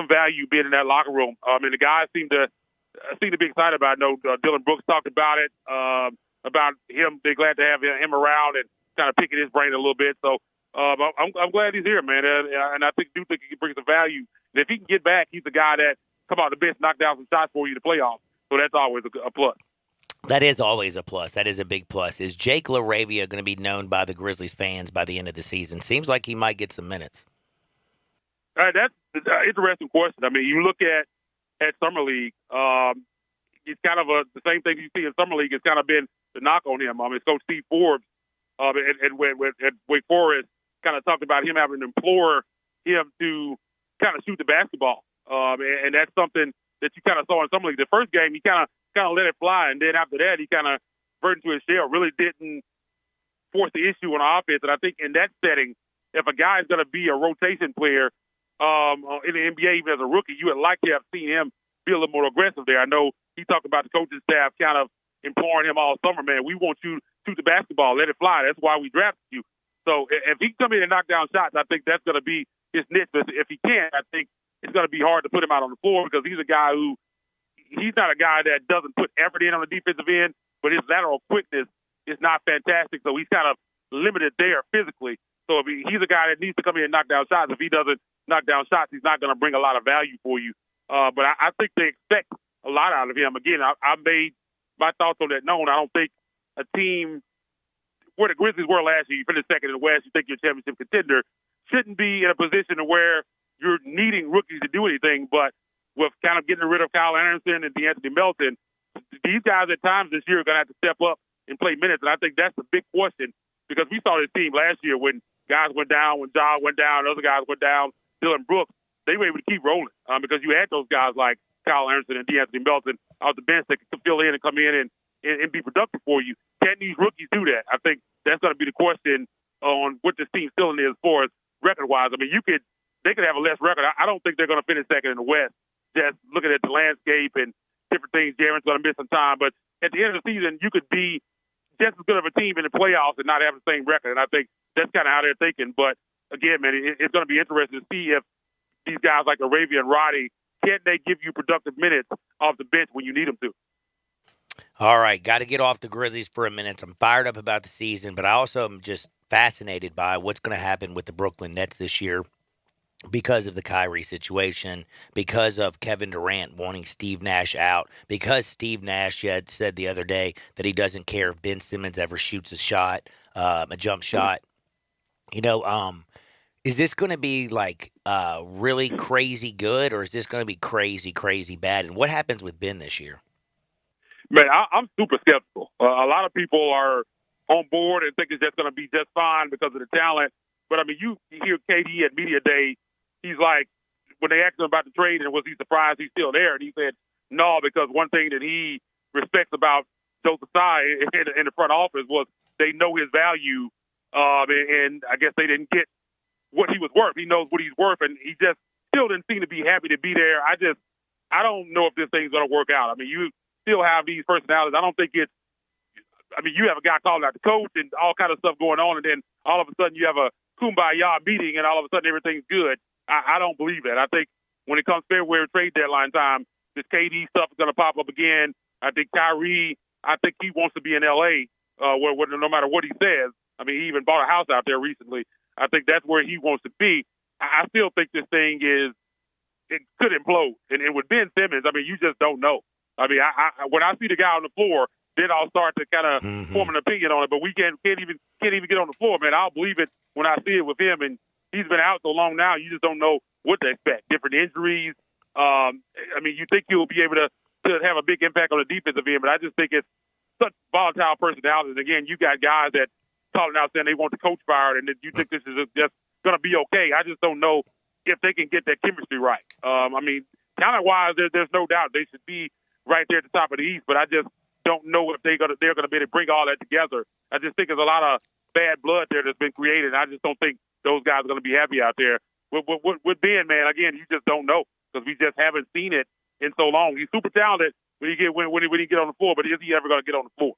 value being in that locker room. And the guys seem to be excited about it. I know Dylan Brooks talked about it, about him. They're glad to have him around and kind of picking his brain a little bit. So I'm glad he's here, man. And I think he can bring some value. And if he can get back, he's the guy that come out the bench, knock down some shots for you to playoffs. So that's always a plus. That is always a plus. That is a big plus. Is Jake LaRavia going to be known by the Grizzlies fans by the end of the season? Seems like he might get some minutes. That's an interesting question. I mean, you look at Summer League, it's kind of the same thing you see in Summer League. It's kind of been the knock on him. I mean, Coach Steve Forbes at Wake Forest kind of talked about him having to implore him to kind of shoot the basketball. And that's something that you kind of saw in Summer League. The first game, he kind of let it fly, and then after that, he kind of reverted to his shell, really didn't force the issue on offense. And I think in that setting, if a guy is going to be a rotation player in the NBA, even as a rookie, you would like to have seen him be a little more aggressive there. I know he talked about the coaching staff kind of imploring him all summer, man, we want you to shoot the basketball, let it fly. That's why we drafted you. So if he can come in and knock down shots, I think that's going to be his niche. But if he can't, I think it's going to be hard to put him out on the floor because he's a guy who he's not a guy that doesn't put effort in on the defensive end, but his lateral quickness is not fantastic. So he's kind of limited there physically. So if he's a guy that needs to come in and knock down shots. If he doesn't knock down shots, he's not going to bring a lot of value for you. But I think they expect a lot out of him. Again, I made my thoughts on that known. I don't think a team where the Grizzlies were last year, you finished second in the West, you think you're a championship contender, shouldn't be in a position to where you're needing rookies to do anything. But with kind of getting rid of Kyle Anderson and DeAnthony Melton, these guys at times this year are going to have to step up and play minutes. And I think that's the big question because we saw this team last year when guys went down, when Ja went down, other guys went down, Dylan Brooks, they were able to keep rolling because you had those guys like Kyle Anderson and DeAnthony Melton off the bench that could fill in and come in and be productive for you. Can these rookies do that? I think that's going to be the question on what this team's ceiling is for us record-wise. I mean, they could have a less record. I don't think they're going to finish second in the West. Just looking at the landscape and different things, Jaren's going to miss some time. But at the end of the season, you could be just as good of a team in the playoffs and not have the same record. And I think that's kind of how they're thinking. But again, man, it's going to be interesting to see if these guys like Arabia and Roddy, can they give you productive minutes off the bench when you need them to? All right, got to get off the Grizzlies for a minute. I'm fired up about the season, but I also am just fascinated by what's going to happen with the Brooklyn Nets this year because of the Kyrie situation, because of Kevin Durant wanting Steve Nash out, because Steve Nash had said the other day that he doesn't care if Ben Simmons ever shoots a shot, a jump shot. Is this going to be like really crazy good, or is this going to be crazy, crazy bad? And what happens with Ben this year? Man, I'm super skeptical. A lot of people are on board and think it's just going to be just fine because of the talent. But, I mean, you hear KD at Media Day, he's like, when they asked him about the trade and was he surprised he's still there, and he said, no, because one thing that he respects about Joseph Tsai in the front office was they know his value, and I guess they didn't get what he was worth. He knows what he's worth, and he just still didn't seem to be happy to be there. I don't know if this thing's going to work out. I mean, you still have these personalities. I don't think you have a guy calling out the coach and all kind of stuff going on, and then all of a sudden you have a kumbaya meeting and all of a sudden everything's good. I don't believe that. I think when it comes February trade deadline time, this KD stuff is going to pop up again. I think Kyrie, he wants to be in L.A. Where no matter what he says. I mean, he even bought a house out there recently. I think that's where he wants to be. I still think this thing it could implode. And with Ben Simmons, I mean, you just don't know. I mean, when I see the guy on the floor, then I'll start to kind of form an opinion on it. But we can't even get on the floor, man. I'll believe it when I see it with him. And he's been out so long now, you just don't know what to expect. Different injuries. I mean, you think he'll be able to have a big impact on the defensive end, but I just think it's such volatile personalities. Again, you got guys that calling out saying they want the coach fired, and that you think this is just going to be okay. I just don't know if they can get that chemistry right. I mean, talent-wise, there's no doubt they should be right there at the top of the East, but I just don't know if they're going to be able to bring all that together. I just think there's a lot of bad blood there that's been created. I just don't think those guys are going to be happy out there. With Ben, man, again, you just don't know because we just haven't seen it in so long. He's super talented when he get on the floor, but is he ever going to get on the floor?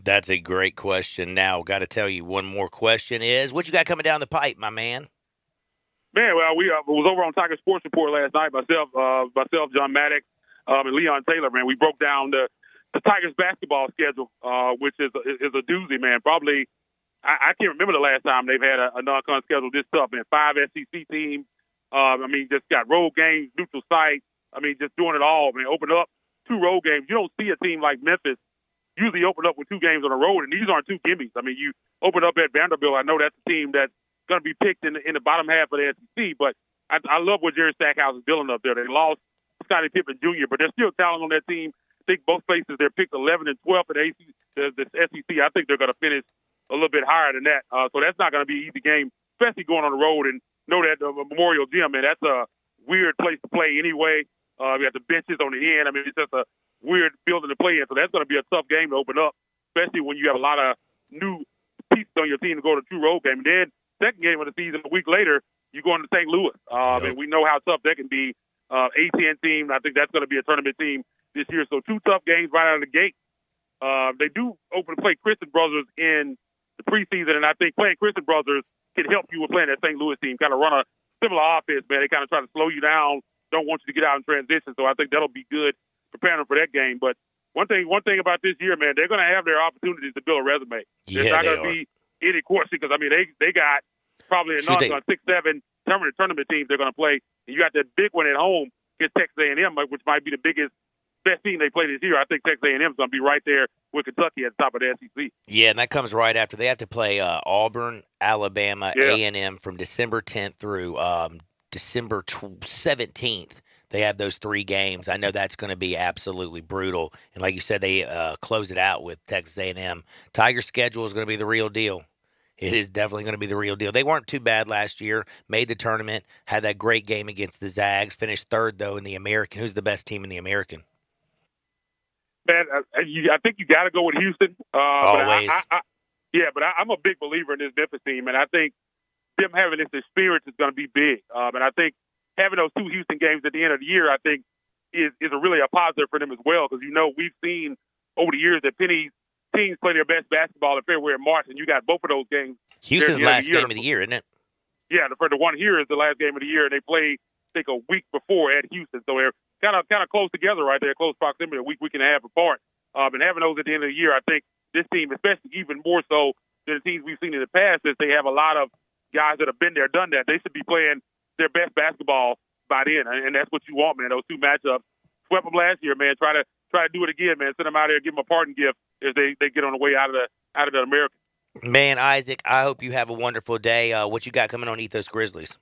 That's a great question. Now, got to tell you, one more question is, what you got coming down the pipe, my man? Man, well, we was over on Tiger Sports Report last night. Myself, John Maddox, and Leon Taylor. Man, we broke down the Tigers basketball schedule, which is a doozy, man. Probably, I can't remember the last time they've had a non-con schedule this tough, man. 5 SEC teams. I mean, just got road games, neutral site. I mean, just doing it all, man. Open up 2 road games. You don't see a team like Memphis usually open up with 2 games on the road, and these aren't 2 gimmies. I mean, you open up at Vanderbilt. I know that's a team that's going to be picked in the bottom half of the SEC, but I love what Jerry Stackhouse is building up there. They lost Scottie Pippen Jr., but there's still talent on that team. I think both places they're picked 11 and 12 in the SEC. I think they're going to finish a little bit higher than that. So that's not going to be an easy game, especially going on the road. And know that Memorial Gym, man, that's a weird place to play anyway. We got the benches on the end. I mean, it's just a weird building to play in. So that's going to be a tough game to open up, especially when you have a lot of new pieces on your team to go to 2 road games. And then second game of the season, a week later, you go into St. Louis. And we know how tough that can be. A-10 team, I think that's going to be a tournament team this year. So 2 tough games right out of the gate. They do open to play Christian Brothers in the preseason, and I think playing Christian Brothers can help you with playing that St. Louis team, kind of run a similar offense, man. They kind of try to slow you down, don't want you to get out in transition. So I think that'll be good preparing them for that game. But one thing about this year, man, they're going to have their opportunities to build a resume. Yeah, There's not going to be any course because, I mean, they got probably a 6-7 tournament teams they're going to play. And you got that big one at home against Texas A&M, which might be the best team they play this year. I think Texas A&M is going to be right there with Kentucky at the top of the SEC. Yeah, and that comes right after. They have to play Auburn, Alabama, A&M from December 10th through December 17th. They have those 3 games. I know that's going to be absolutely brutal. And like you said, they close it out with Texas A&M. Tiger schedule is going to be the real deal. It is definitely going to be the real deal. They weren't too bad last year, made the tournament, had that great game against the Zags, finished 3rd, though, in the American. Who's the best team in the American? Man, I think you got to go with Houston. Always. But I'm a big believer in this Memphis team, and I think them having this experience is going to be big. And I think having those 2 Houston games at the end of the year, I think, is really a positive for them as well. Because, we've seen over the years that Penny's teams play their best basketball in February and March, and you got both of those games. Houston's last game of the year, isn't it? Yeah, for the one here is the last game of the year, and they play, I think, a week before at Houston. So they're kind of close together right there, close proximity, a week and a half apart. And having those at the end of the year, I think this team, especially even more so than the teams we've seen in the past, is they have a lot of guys that have been there, done that. They should be playing their best basketball by then, and that's what you want, man. Those 2 matchups. Swept them last year, man. Try to do it again, man. Send them out there, give them a parting gift as they get on the way out of the American. Man, Isaac, I hope you have a wonderful day. What you got coming on Ethos Grizzlies?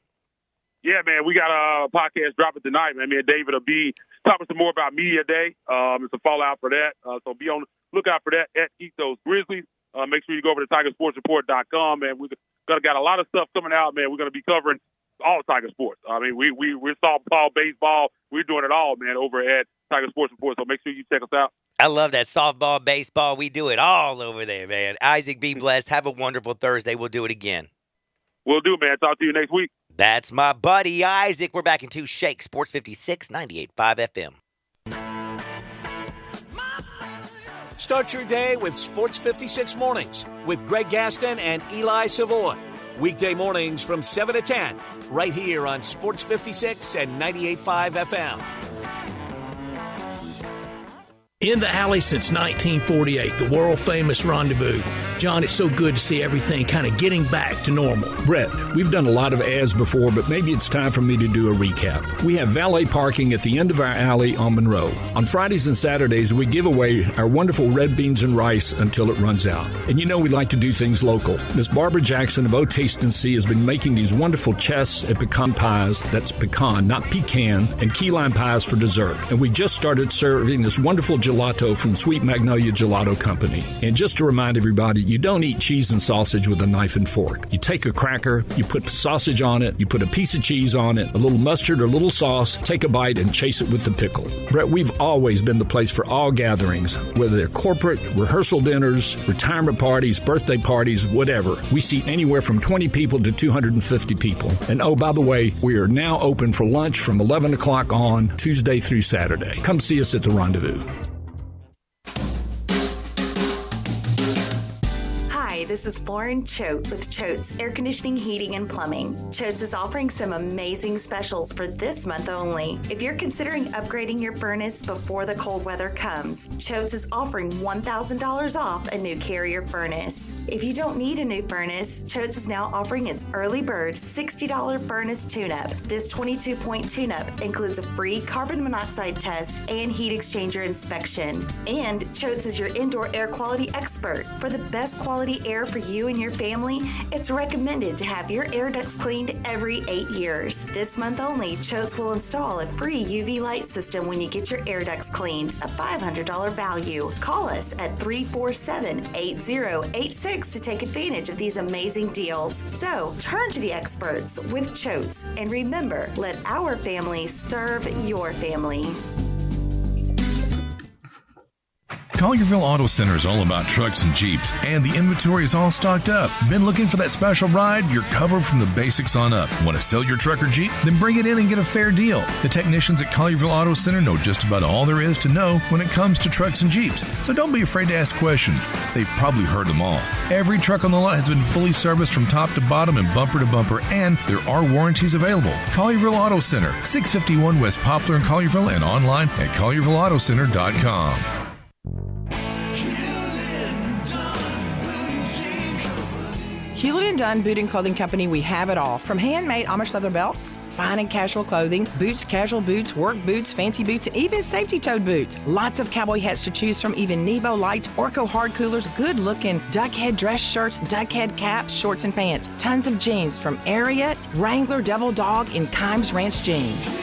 Yeah, man, we got a podcast dropping tonight, man. Me and David will be talking some more about Media Day. It's a fallout for that. So be on the lookout for that at Ethos Grizzlies. Make sure you go over to TigerSportsReport.com, man. We've got a lot of stuff coming out, man. We're going to be covering all Tiger sports. I mean, we're softball, baseball. We're doing it all, man, over at Tiger Sports Report. So make sure you check us out. I love that softball, baseball. We do it all over there, man. Isaac, be blessed. Have a wonderful Thursday. We'll do it again. We'll do, man. Talk to you next week. That's my buddy, Isaac. We're back in 2 Shake Sports 56, 98.5 FM. Start your day with Sports 56 Mornings with Greg Gaston and Eli Savoy. Weekday mornings from 7 to 10, right here on Sports 56 and 98.5 FM. In the alley since 1948, the world-famous Rendezvous. John, it's so good to see everything kind of getting back to normal. Brett, we've done a lot of ads before, but maybe it's time for me to do a recap. We have valet parking at the end of our alley on Monroe. On Fridays and Saturdays, we give away our wonderful red beans and rice until it runs out. And you know we like to do things local. Miss Barbara Jackson of O Taste and See has been making these wonderful chess and pecan pies, that's pecan, not pecan, and key lime pies for dessert. And we just started serving this wonderful gelato from Sweet Magnolia Gelato Company. And just to remind everybody, you don't eat cheese and sausage with a knife and fork. You take a cracker, you put sausage on it, you put a piece of cheese on it, a little mustard or a little sauce, take a bite and chase it with the pickle. Brett, we've always been the place for all gatherings, whether they're corporate, rehearsal dinners, retirement parties, birthday parties, whatever. We seat anywhere from 20 people to 250 people. And oh, by the way, we are now open for lunch from 11 o'clock on Tuesday through Saturday. Come see us at the Rendezvous. This is Lauren Choate with Choate's Air Conditioning, Heating, and Plumbing. Choate's is offering some amazing specials for this month only. If you're considering upgrading your furnace before the cold weather comes, Choate's is offering $1,000 off a new Carrier furnace. If you don't need a new furnace, Choate's is now offering its early bird $60 furnace tune-up. This 22-point tune-up includes a free carbon monoxide test and heat exchanger inspection. And Choate's is your indoor air quality expert. For the best quality air for you and your family, it's recommended to have your air ducts cleaned every 8 years. This month only, Choate's will install a free UV light system when you get your air ducts cleaned, a $500 value. Call us at 347-8086 to take advantage of these amazing deals. So, turn to the experts with Choate's, and remember, let our family serve your family. Collierville Auto Center is all about trucks and Jeeps, and the inventory is all stocked up. Been looking for that special ride? You're covered from the basics on up. Want to sell your truck or Jeep? Then bring it in and get a fair deal. The technicians at Collierville Auto Center know just about all there is to know when it comes to trucks and Jeeps. So don't be afraid to ask questions. They've probably heard them all. Every truck on the lot has been fully serviced from top to bottom and bumper to bumper, and there are warranties available. Collierville Auto Center, 651 West Poplar in Collierville, and online at colliervilleautocenter.com. Hewlett & Dunn Boot & Clothing Company, we have it all. From handmade Amish leather belts, fine and casual clothing, boots, casual boots, work boots, fancy boots, and even safety-toed boots. Lots of cowboy hats to choose from, even Nebo lights, Orco hard coolers, good-looking duck head dress shirts, duck head caps, shorts, and pants. Tons of jeans from Ariat, Wrangler, Devil Dog, and Kimes Ranch jeans.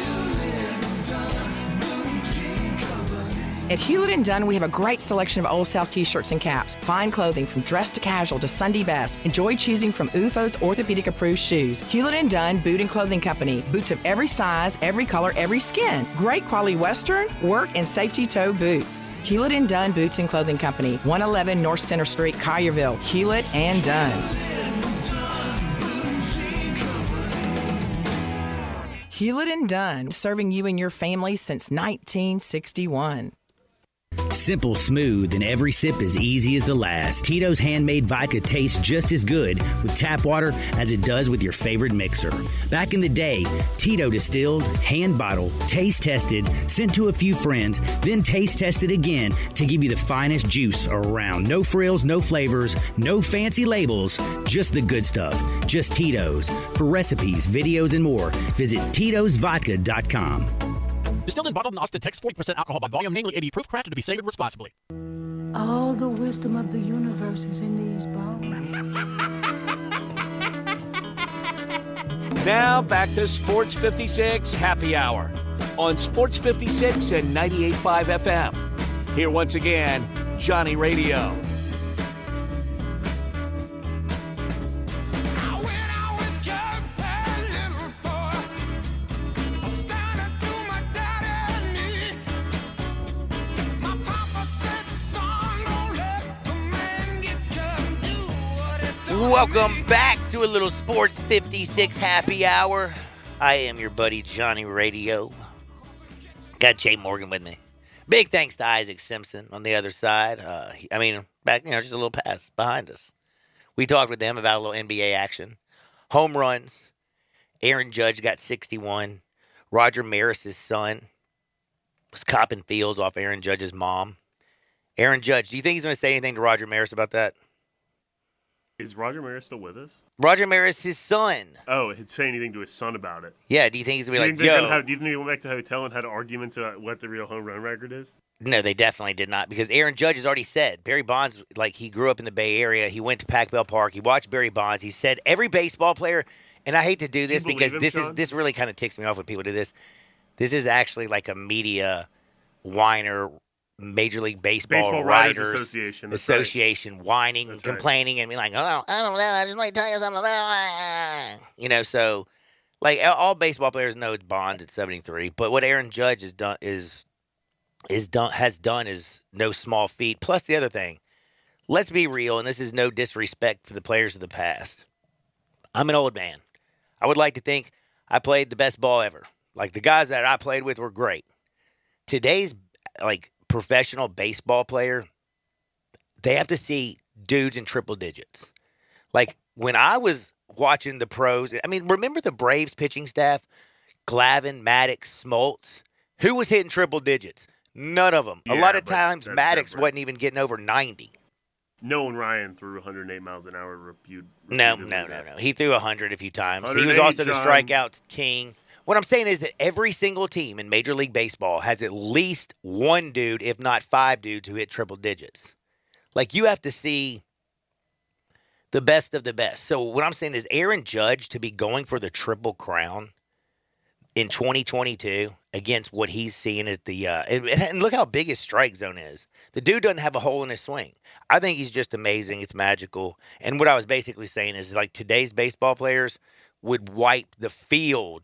At Hewlett & Dunn, we have a great selection of Old South t-shirts and caps. Fine clothing from dress to casual to Sunday best. Enjoy choosing from UFO's orthopedic-approved shoes. Hewlett & Dunn Boot & Clothing Company. Boots of every size, every color, every skin. Great quality Western, work, and safety toe boots. Hewlett & Dunn Boots & Clothing Company. 111 North Center Street, Collierville. Hewlett & Dunn. Hewlett & Dunn, serving you and your family since 1961. Simple, smooth, and every sip as easy as the last. Tito's handmade vodka tastes just as good with tap water as it does with your favorite mixer. Back in the day, Tito distilled, hand bottled, taste tested, sent to a few friends, then taste tested again to give you the finest juice around. No frills, no flavors, no fancy labels, just the good stuff. Just Tito's. For recipes, videos, and more, visit Tito'sVodka.com. Distilled and bottled in Austin, Texas, 40% alcohol by volume, namely 80 proof, crafted to be savored responsibly. All the wisdom of the universe is in these bones. Now back to Sports 56 Happy Hour on Sports 56 and 98.5 FM. Here once again, Johnny Radio. Welcome back to a little Sports 56 Happy Hour. I am your buddy Johnny Radio. Got Jay Morgan with me. Big thanks to Isaac Simpson on the other side. Back, just a little pass behind us. We talked with them about a little NBA action. Home runs. Aaron Judge got 61. Roger Maris's son was copping feels off Aaron Judge's mom. Aaron Judge, do you think he's going to say anything to Roger Maris about that? Is Roger Maris still with us? Roger Maris, his son. Oh, he'd say anything to his son about it. Yeah, do you think he's going to be do like, you think they went back to the hotel and had arguments about what the real home run record is? No, they definitely did not, because Aaron Judge has already said, Barry Bonds, he grew up in the Bay Area. He went to Pac-Bell Park. He watched Barry Bonds. He said every baseball player, and I hate to do this because this really kind of ticks me off when people do this. This is actually like a media whiner, Major League Baseball Writers Association whining and complaining and being like, oh, I don't know, I just want to tell you something about so all baseball players know it's Bonds at 73, but what Aaron Judge has done is no small feat. Plus the other thing, let's be real, and this is no disrespect for the players of the past. I'm an old man. I would like to think I played the best ball ever. Like the guys that I played with were great. Today's professional baseball player, they have to see dudes in triple digits. When I was watching the pros, remember the Braves pitching staff? Glavine, Maddox, Smoltz. Who was hitting triple digits? None of them. A lot of times Maddox wasn't even getting over 90. Nolan Ryan threw 108 miles an hour. No. He threw 100 a few times. He was also the strikeout king. What I'm saying is that every single team in Major League Baseball has at least one dude, if not five dudes, who hit triple digits. You have to see the best of the best. So what I'm saying is Aaron Judge to be going for the Triple Crown in 2022 against what he's seeing at the and look how big his strike zone is. The dude doesn't have a hole in his swing. I think he's just amazing. It's magical. And what I was basically saying is today's baseball players would wipe the field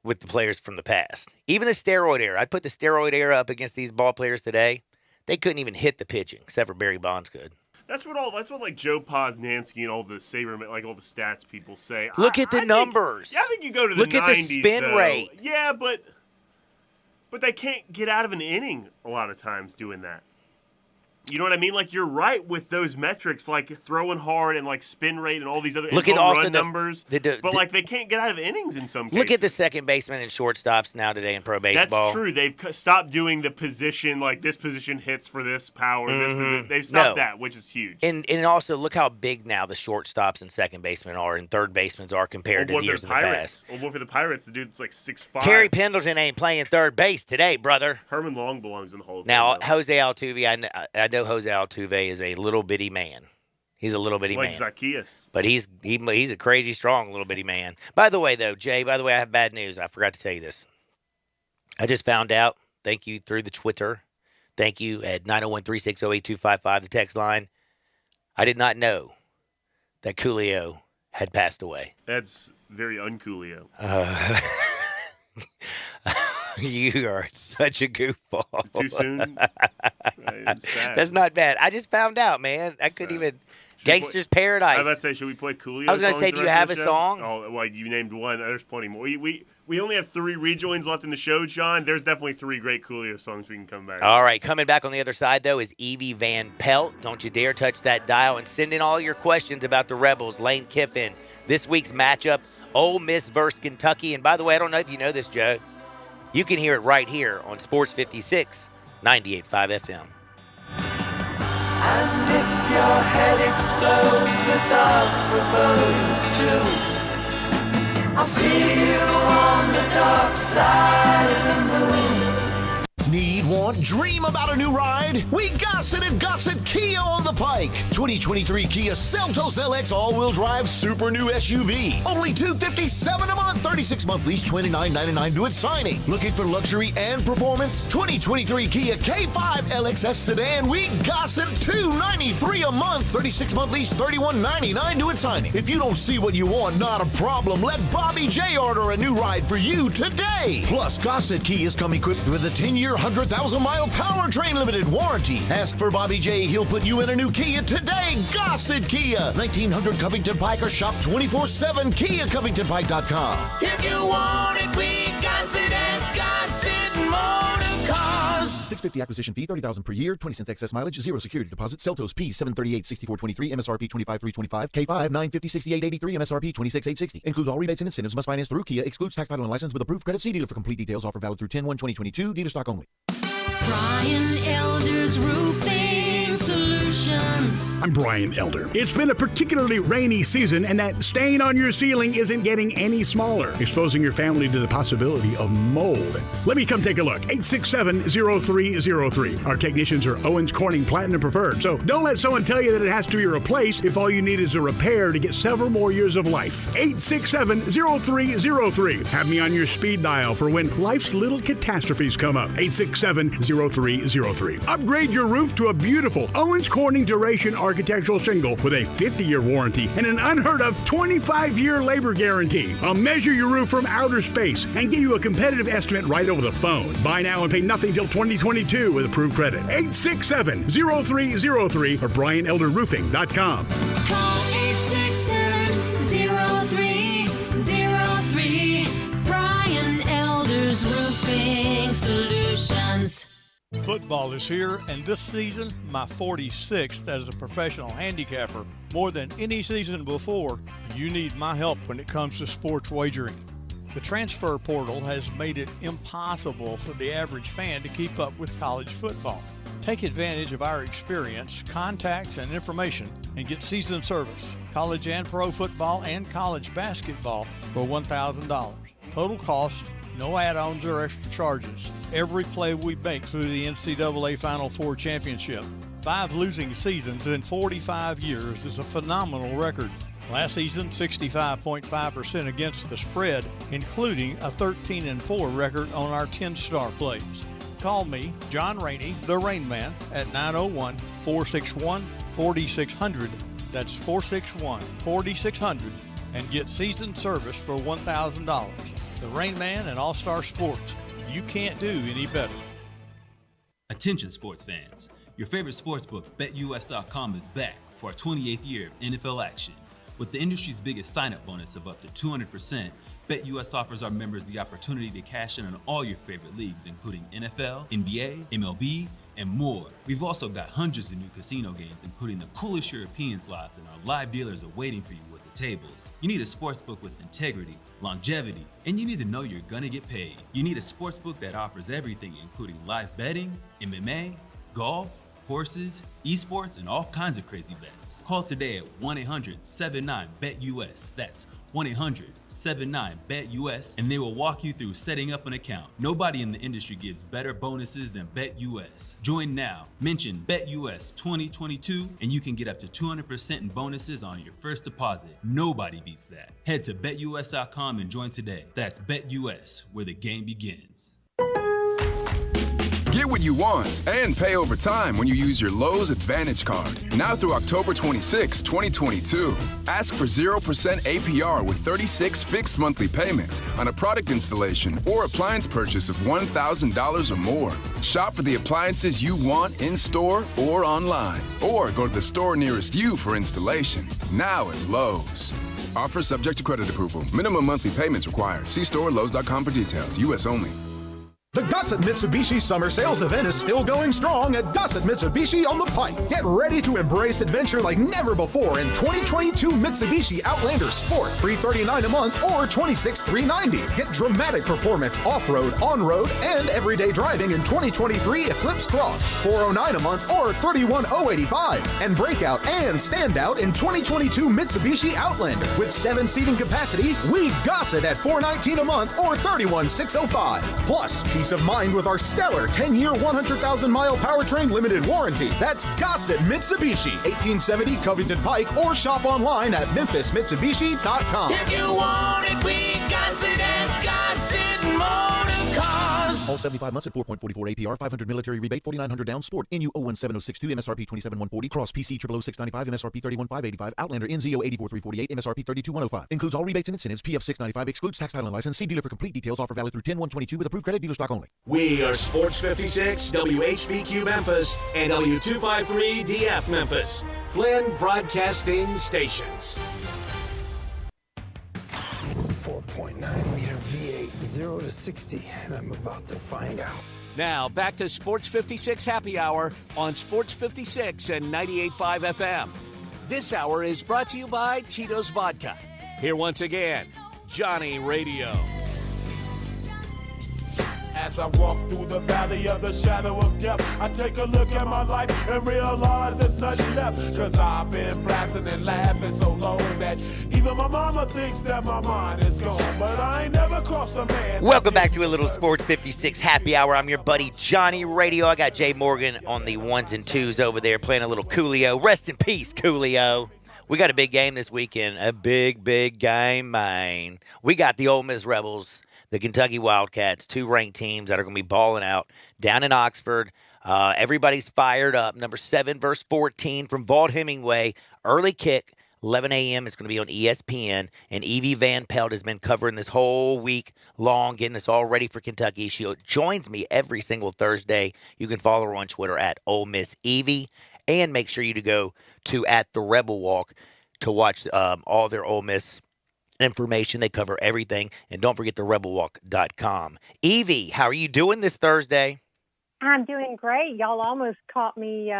with the players from the past. Even the steroid era. I'd put the steroid era up against these ball players today. they couldn't even hit the pitching, except for Barry Bonds could. That's what like Joe Posnanski and all the like all the stats people say. Look at the numbers. I think you go to the 90s. Look at the spin rate. Yeah, but they can't get out of an inning a lot of times doing that. You know what I mean? Like, you're right with those metrics, like throwing hard and like spin rate and all these other run numbers. But like, they can't get out of innings in some cases. Look at the second baseman and shortstops now today in pro baseball. That's true. They've stopped doing the position, like this position hits for this power. They've stopped that, which is huge. And also, look how big now the shortstops and second basemen are and third basemen are compared to the years in the past. Well, for the Pirates, the dude's like 6'5". Terry Pendleton ain't playing third base today, brother. Herman Long belongs in the Hall of Fame. Now, Jose Altuve, I know Jose Altuve is a little bitty man. He's a little bitty man. Like Zacchaeus. But he's a crazy strong little bitty man. By the way, though, Jay, I have bad news. I forgot to tell you this. I just found out, thank you through the Twitter. Thank you at 901-360-8255, the text line. I did not know that Coolio had passed away. That's very un-Coolio. You are such a goofball. Too soon? That's not bad. I just found out, man. I couldn't even. Gangster's Paradise. I was about to say, should we play Coolio? I was going to say, do you have a song? Oh, well, you named one. There's plenty more. We only have 3 rejoins left in the show, John. There's definitely 3 great Coolio songs we can come back. All right. Coming back on the other side, though, is Evie Van Pelt. Don't you dare touch that dial and send in all your questions about the Rebels, Lane Kiffin, this week's matchup, Ole Miss versus Kentucky. And by the way, I don't know if you know this, Joe. You can hear it right here on Sports 56, 98.5 FM. And if your head explodes without proposed to, I'll see you on the dark side of the moon. Need, want, dream about a new ride? We got it at Gossett Kia on the Pike. 2023 Kia Seltos LX all-wheel drive super new SUV. Only $257 a month, 36-month lease, $29.99 due at signing. Looking for luxury and performance? 2023 Kia K5 LXS sedan. We got it at $293 a month, 36-month lease, $31.99 due at signing. If you don't see what you want, not a problem. Let Bobby J order a new ride for you today. Plus, Gossett Kias come equipped with a 10-year, 100,000-mile powertrain limited warranty. Ask for Bobby J. He'll put you in a new Kia today. Gossett Kia, 1900 Covington Pike, or shop 24/7 KiaCovingtonPike.com. If you want it, we got it at Gossett Motor Cars. $650 acquisition fee, $30,000 per year, 20 cents excess mileage, 0 security deposit. Seltos P 738 6423, MSRP 25325, K5 950 6883, MSRP 26860. Includes all rebates and incentives. Must finance through Kia. Excludes tax, title, and license with approved credit. See dealer for complete details. Offer valid through 10/1/2022. Dealer stock only. Brian Elder's Roofing Solutions. I'm Brian Elder. It's been a particularly rainy season, and that stain on your ceiling isn't getting any smaller, exposing your family to the possibility of mold. Let me come take a look. 867-0303. Our technicians are Owens Corning Platinum Preferred, so don't let someone tell you that it has to be replaced if all you need is a repair to get several more years of life. 867-0303. Have me on your speed dial for when life's little catastrophes come up. 867-0303. Upgrade your roof to a beautiful Owens Corning Duration Architectural Shingle with a 50-year warranty and an unheard of 25-year labor guarantee. I'll measure your roof from outer space and give you a competitive estimate right over the phone. Buy now and pay nothing till 2022 with approved credit. 867-0303 or BrianElderRoofing.com. Call 867-0303. Brian Elder's Roofing Solutions. Football is here, and this season, my 46th as a professional handicapper. More than any season before, you need my help when it comes to sports wagering. The transfer portal has made it impossible for the average fan to keep up with college football. Take advantage of our experience, contacts, and information, and get season service, college and pro football and college basketball for $1,000. Total cost, no add-ons or extra charges. Every play we make through the NCAA Final Four championship. 5 losing seasons in 45 years is a phenomenal record. Last season, 65.5% against the spread, including a 13-4 record on our 10-star plays. Call me, John Rainey, the Rain Man, at 901-461-4600. That's 461-4600, and get season service for $1,000. The Rain Man and All-Star Sports. You can't do any better. Attention sports fans. Your favorite sportsbook, BetUS.com, is back for our 28th year of NFL action. With the industry's biggest sign-up bonus of up to 200%, BetUS offers our members the opportunity to cash in on all your favorite leagues, including NFL, NBA, MLB, and more. We've also got hundreds of new casino games, including the coolest European slots, and our live dealers are waiting for you with the tables. You need a sportsbook with integrity, longevity, and you need to know you're gonna get paid. You need a sportsbook that offers everything, including live betting, MMA, golf, horses, esports, and all kinds of crazy bets. Call today at 1-800-79-BET-US. That's 1-800-79-BET-US, and they will walk you through setting up an account. Nobody in the industry gives better bonuses than BetUS. Join now. Mention BetUS 2022, and you can get up to 200% in bonuses on your first deposit. Nobody beats that. Head to BetUS.com and join today. That's BetUS, where the game begins. Get what you want and pay over time when you use your Lowe's Advantage Card. Now through October 26, 2022. Ask for 0% APR with 36 fixed monthly payments on a product installation or appliance purchase of $1,000 or more. Shop for the appliances you want in-store or online. Or go to the store nearest you for installation. Now at Lowe's. Offer subject to credit approval. Minimum monthly payments required. See store Lowe's.com for details. U.S. only. The Gossett Mitsubishi Summer Sales Event is still going strong at Gossett Mitsubishi on the Pike. Get ready to embrace adventure like never before in 2022 Mitsubishi Outlander Sport, $339 a month or $26,390. Get dramatic performance off-road, on-road, and everyday driving in 2023 Eclipse Cross, $409 a month or $31,085. And breakout and standout in 2022 Mitsubishi Outlander with 7 seating capacity. We Gossett at $419 a month or $31,605. Plus, peace of mind with our stellar 10-year, 100,000-mile powertrain limited warranty. That's Gossett Mitsubishi, 1870 Covington Pike, or shop online at memphismitsubishi.com. If you want it, we Gossett at Gossett Motor Cars. All 75 months at 4.44 APR, 500 military rebate, 4,900 down, Sport, NU 017062, MSRP 27140, Cross PC 000695, MSRP 31585, Outlander NZO 84348, MSRP 32105. Includes all rebates and incentives, PF 695, excludes tax title and license. See dealer for complete details. Offer valid through 10/1/22 with approved credit, dealer stock only. We are Sports 56, WHBQ Memphis, and W253DF Memphis. Flynn Broadcasting Stations. 4.9-liter V8, 0 to 60, and I'm about to find out. Now, back to Sports 56 Happy Hour on Sports 56 and 98.5 FM. This hour is brought to you by Tito's Vodka. Here once again, Johnny Radio. As I walk through the valley of the shadow of death, I take a look at my life and realize there's nothing left. Cause I've been blasting and laughing so long that even my mama thinks that my mind is gone. But I ain't never crossed a man. Welcome back to a little Sports 56 Happy Hour. I'm your buddy Johnny Radio. I got Jay Morgan on the ones and twos over there playing a little Coolio. Rest in peace, Coolio. We got a big game this weekend. A big, big game, man. We got the Ole Miss Rebels, the Kentucky Wildcats, 2 ranked teams that are going to be balling out down in Oxford. Everybody's fired up. Number 7 versus 14 from Vaught Hemingway. Early kick, 11 a.m. It's going to be on ESPN. And Evie Van Pelt has been covering this whole week long, getting us all ready for Kentucky. She joins me every single Thursday. You can follow her on Twitter at Ole Miss Evie. And make sure you to go to at the Rebel Walk to watch all their Ole Miss information. They cover everything. And don't forget the rebelwalk.com. Evie, how are you doing this Thursday? I'm doing great. Y'all almost caught me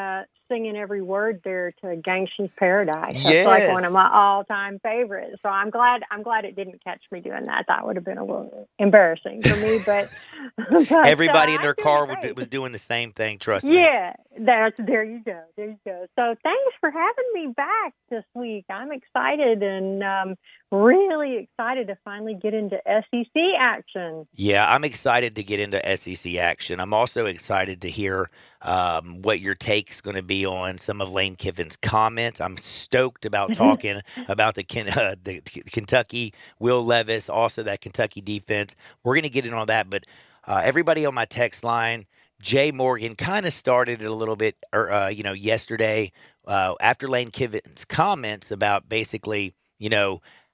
singing every word there to Gangsta's Paradise. That's Yes. like one of my all-time favorites. So I'm glad it didn't catch me doing that. That would have been a little embarrassing for me. But Everybody in their I'm car doing great. was doing the same thing. Trust me. Yeah, there you go. There you go. So thanks for having me back this week. I'm excited and really excited to finally get into SEC action. Yeah, I'm excited to get into SEC action. I'm also excited to hear what your take's going to be on some of Lane Kiffin's comments. I'm stoked about talking about the Kentucky Will Levis, also that Kentucky defense. We're going to get in on that, but everybody on my text line, Jay Morgan kind of started it a little bit, yesterday after Lane Kiffin's comments about basically,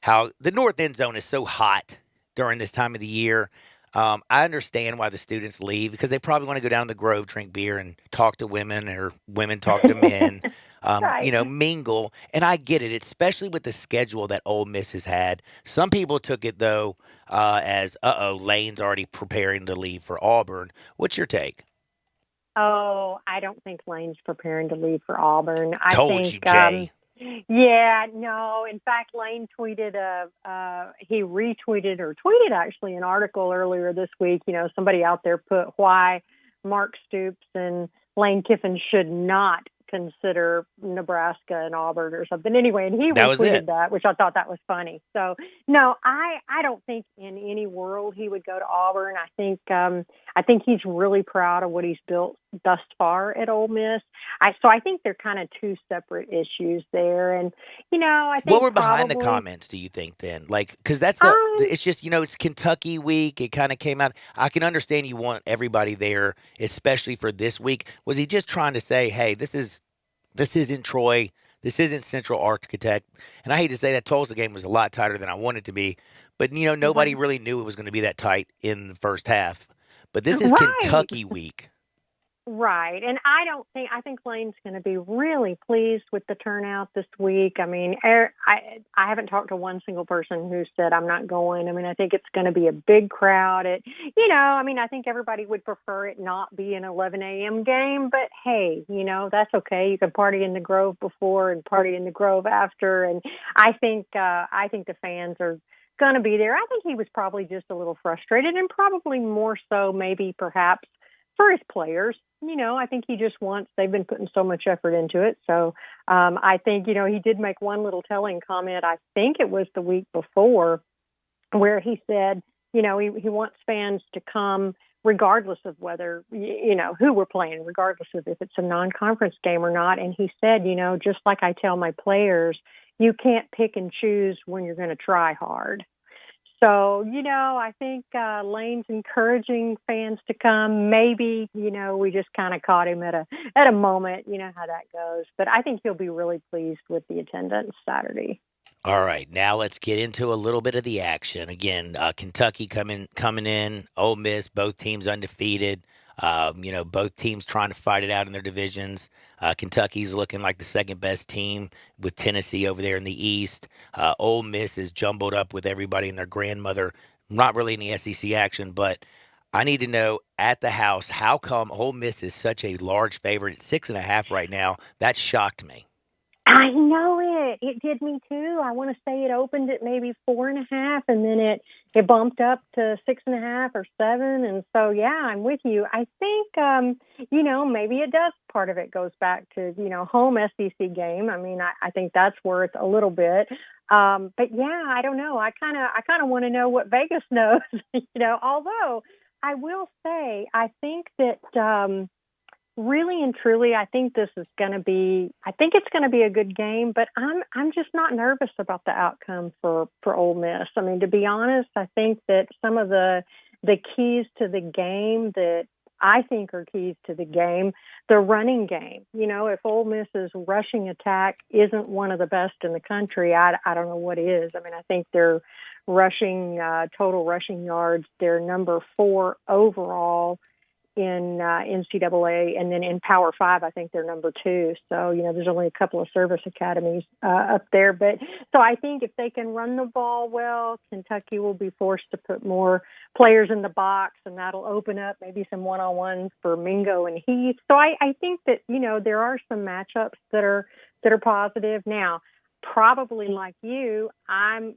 how the north end zone is so hot during this time of the year. I understand why the students leave because they probably want to go down to the Grove, drink beer, and talk to women, or women talk to men, Right. mingle. And I get it, especially with the schedule that Ole Miss has had. Some people took it, though, as, Lane's already preparing to leave for Auburn. What's your take? Oh, I don't think Lane's preparing to leave for Auburn. I Told think, you, Jay. Yeah, no. In fact, Lane tweeted he retweeted or tweeted actually an article earlier this week. You know, somebody out there put why Mark Stoops and Lane Kiffin should not consider Nebraska and Auburn or something. Anyway, and he That was retweeted it. that, which I thought that was funny. So no, I don't think in any world he would go to Auburn. I think he's really proud of what he's built thus far at Ole Miss. So I think they're kind of two separate issues there. And you know, I think What were behind the probably- comments, do you think, then? Like, because that's it's just, it's Kentucky week. It kind of came out. I can understand you want everybody there, especially for this week. Was he just trying to say, hey, this isn't Troy. This isn't Central Architect. And I hate to say that Tulsa game was a lot tighter than I wanted it to be. But, nobody really knew it was going to be that tight in the first half. But this is Right. Kentucky week. Right. And I think Lane's going to be really pleased with the turnout this week. I mean, I haven't talked to one single person who said I'm not going. I mean, I think it's going to be a big crowd. I think everybody would prefer it not be an 11 a.m. game, but hey, that's okay. You can party in the Grove before and party in the Grove after. And I think the fans are going to be there. I think he was probably just a little frustrated, and probably more so maybe perhaps for his players. I think he just wants, they've been putting so much effort into it. So I think, he did make one little telling comment, I think it was the week before, where he said, he wants fans to come regardless of whether, who we're playing, regardless of if it's a non-conference game or not. And he said, just like I tell my players, you can't pick and choose when you're going to try hard. So, I think Lane's encouraging fans to come. Maybe, we just kind of caught him at a moment, how that goes. But I think he'll be really pleased with the attendance Saturday. All right, now let's get into a little bit of the action. Again, Kentucky coming in, Ole Miss, both teams undefeated. Both teams trying to fight it out in their divisions. Kentucky's looking like the second best team with Tennessee over there in the East. Ole Miss is jumbled up with everybody and their grandmother. Not really in the SEC action, but I need to know at the house, how come Ole Miss is such a large favorite at 6.5 right now? That shocked me. I know it. It did me too. I want to say it opened at maybe 4.5, and then it bumped up to 6.5 or 7. And so, yeah, I'm with you. I think, maybe it does. Part of it goes back to, home SEC game. I mean, I think that's where it's a little bit. But yeah, I don't know. I kind of want to know what Vegas knows, although I will say, I think that, really and truly, I think it's going to be a good game, but I'm just not nervous about the outcome for Ole Miss. I mean, to be honest, I think that some of the keys to the game that I think are keys to the game, the running game. If Ole Miss's rushing attack isn't one of the best in the country, I don't know what is. I mean, I think they're rushing, total rushing yards, they're number 4 overall in NCAA, and then in Power 5, I think they're number 2. So, there's only a couple of service academies up there. But so I think if they can run the ball well, Kentucky will be forced to put more players in the box, and that'll open up maybe some one-on-ones for Mingo and Heath. So I think that, there are some matchups that are positive. Now, probably like you, I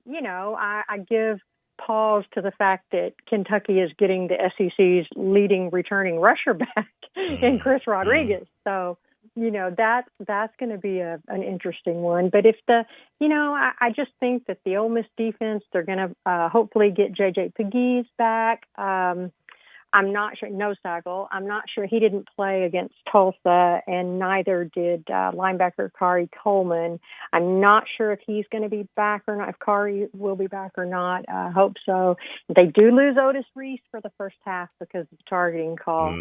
give pause to the fact that Kentucky is getting the SEC's leading returning rusher back in Chris Rodriguez. So, that's going to be an interesting one. But if I just think that the Ole Miss defense, they're going to hopefully get J.J. Pegues back. I'm not sure, Nosagel. I'm not sure, he didn't play against Tulsa, and neither did linebacker Kari Coleman. I'm not sure if he's going to be back or not, if Kari will be back or not. I hope so. They do lose Otis Reese for the first half because of the targeting call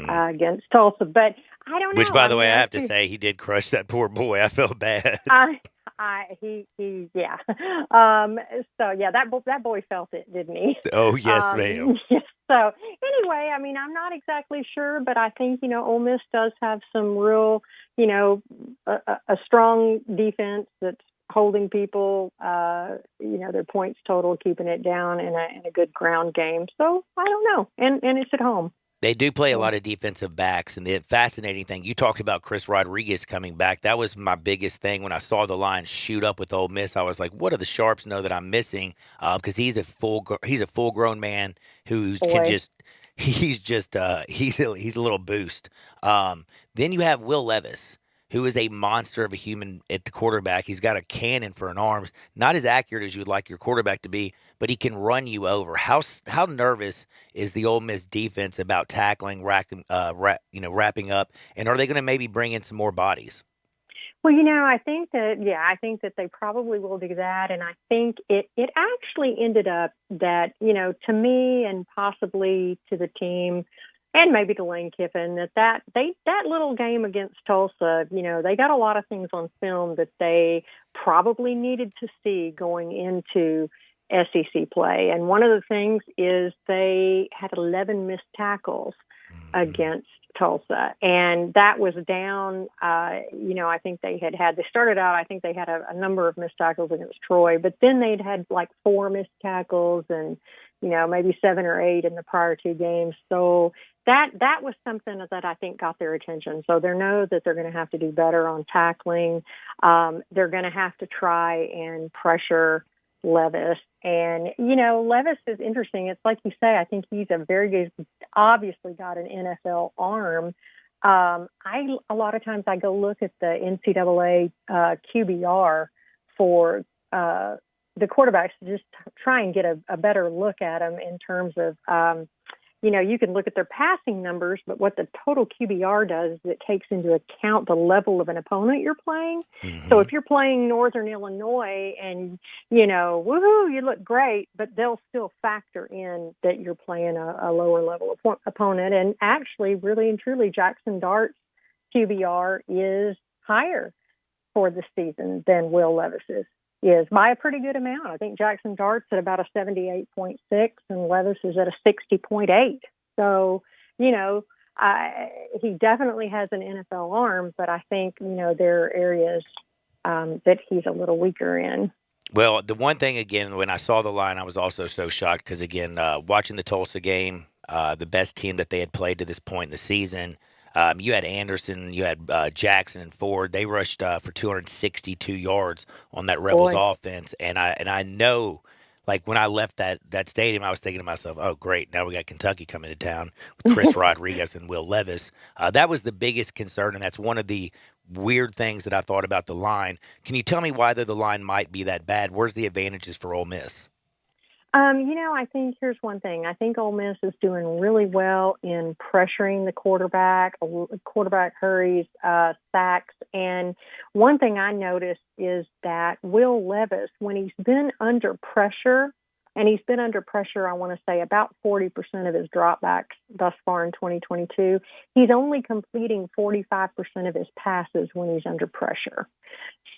against Tulsa, but I don't know. Which, by the way, I have to say, he did crush that poor boy. I felt bad. Yeah. So yeah, that boy felt it, didn't he? Oh yes, ma'am. Yes. So anyway, I mean, I'm not exactly sure, but I think, Ole Miss does have some real, a strong defense that's holding people, their points total, keeping it down in a good ground game. So I don't know. And it's at home. They do play a lot of defensive backs, and the fascinating thing, you talked about Chris Rodriguez coming back. That was my biggest thing when I saw the line shoot up with Ole Miss. I was like, what do the Sharps know that I'm missing? Because he's a full-grown man who can just – he's a little boost. Then you have Will Levis, who is a monster of a human at the quarterback. He's got a cannon for an arm. Not as accurate as you would like your quarterback to be, but he can run you over. How nervous is the Ole Miss defense about tackling, wrapping up, and are they going to maybe bring in some more bodies? Well, I think that they probably will do that. And I think it actually ended up that, to me and possibly to the team, and maybe to Lane Kiffin, that little game against Tulsa, they got a lot of things on film that they probably needed to see going into SEC play. And one of the things is they had 11 missed tackles against Tulsa. And that was down, I think they started out, I think they had a number of missed tackles against Troy, but then they'd had like 4 missed tackles and, maybe 7 or 8 in the prior 2 games. So that was something that I think got their attention. So they know that they're going to have to do better on tackling. They're going to have to try and pressure Levis. And, Levis is interesting. It's like you say, I think he's obviously got an NFL arm. A lot of times I go look at the NCAA QBR for the quarterbacks to just try and get a better look at them in terms of, you can look at their passing numbers, but what the total QBR does is it takes into account the level of an opponent you're playing. Mm-hmm. So if you're playing Northern Illinois and, woohoo, you look great, but they'll still factor in that you're playing a lower level opponent. And actually, really and truly, Jackson Dart's QBR is higher for the season than Will Levis's is by a pretty good amount. I think Jackson Dart's at about a 78.6 and Levis is at a 60.8. So, he definitely has an NFL arm, but I think, there are areas that he's a little weaker in. Well, the one thing, again, when I saw the line, I was also so shocked because, again, watching the Tulsa game, the best team that they had played to this point in the season, you had Anderson, you had Jackson and Ford. They rushed for 262 yards on that Rebels offense. And I know, like, when I left that stadium, I was thinking to myself, oh, great, now we got Kentucky coming to town with Chris Rodriguez and Will Levis. That was the biggest concern, and that's one of the weird things that I thought about the line. Can you tell me why the line might be that bad? Where's the advantages for Ole Miss? I think here's one thing. I think Ole Miss is doing really well in pressuring the quarterback hurries, sacks. And one thing I noticed is that Will Levis, when he's been under pressure, and he's been under pressure, I want to say, about 40% of his dropbacks thus far in 2022, he's only completing 45% of his passes when he's under pressure.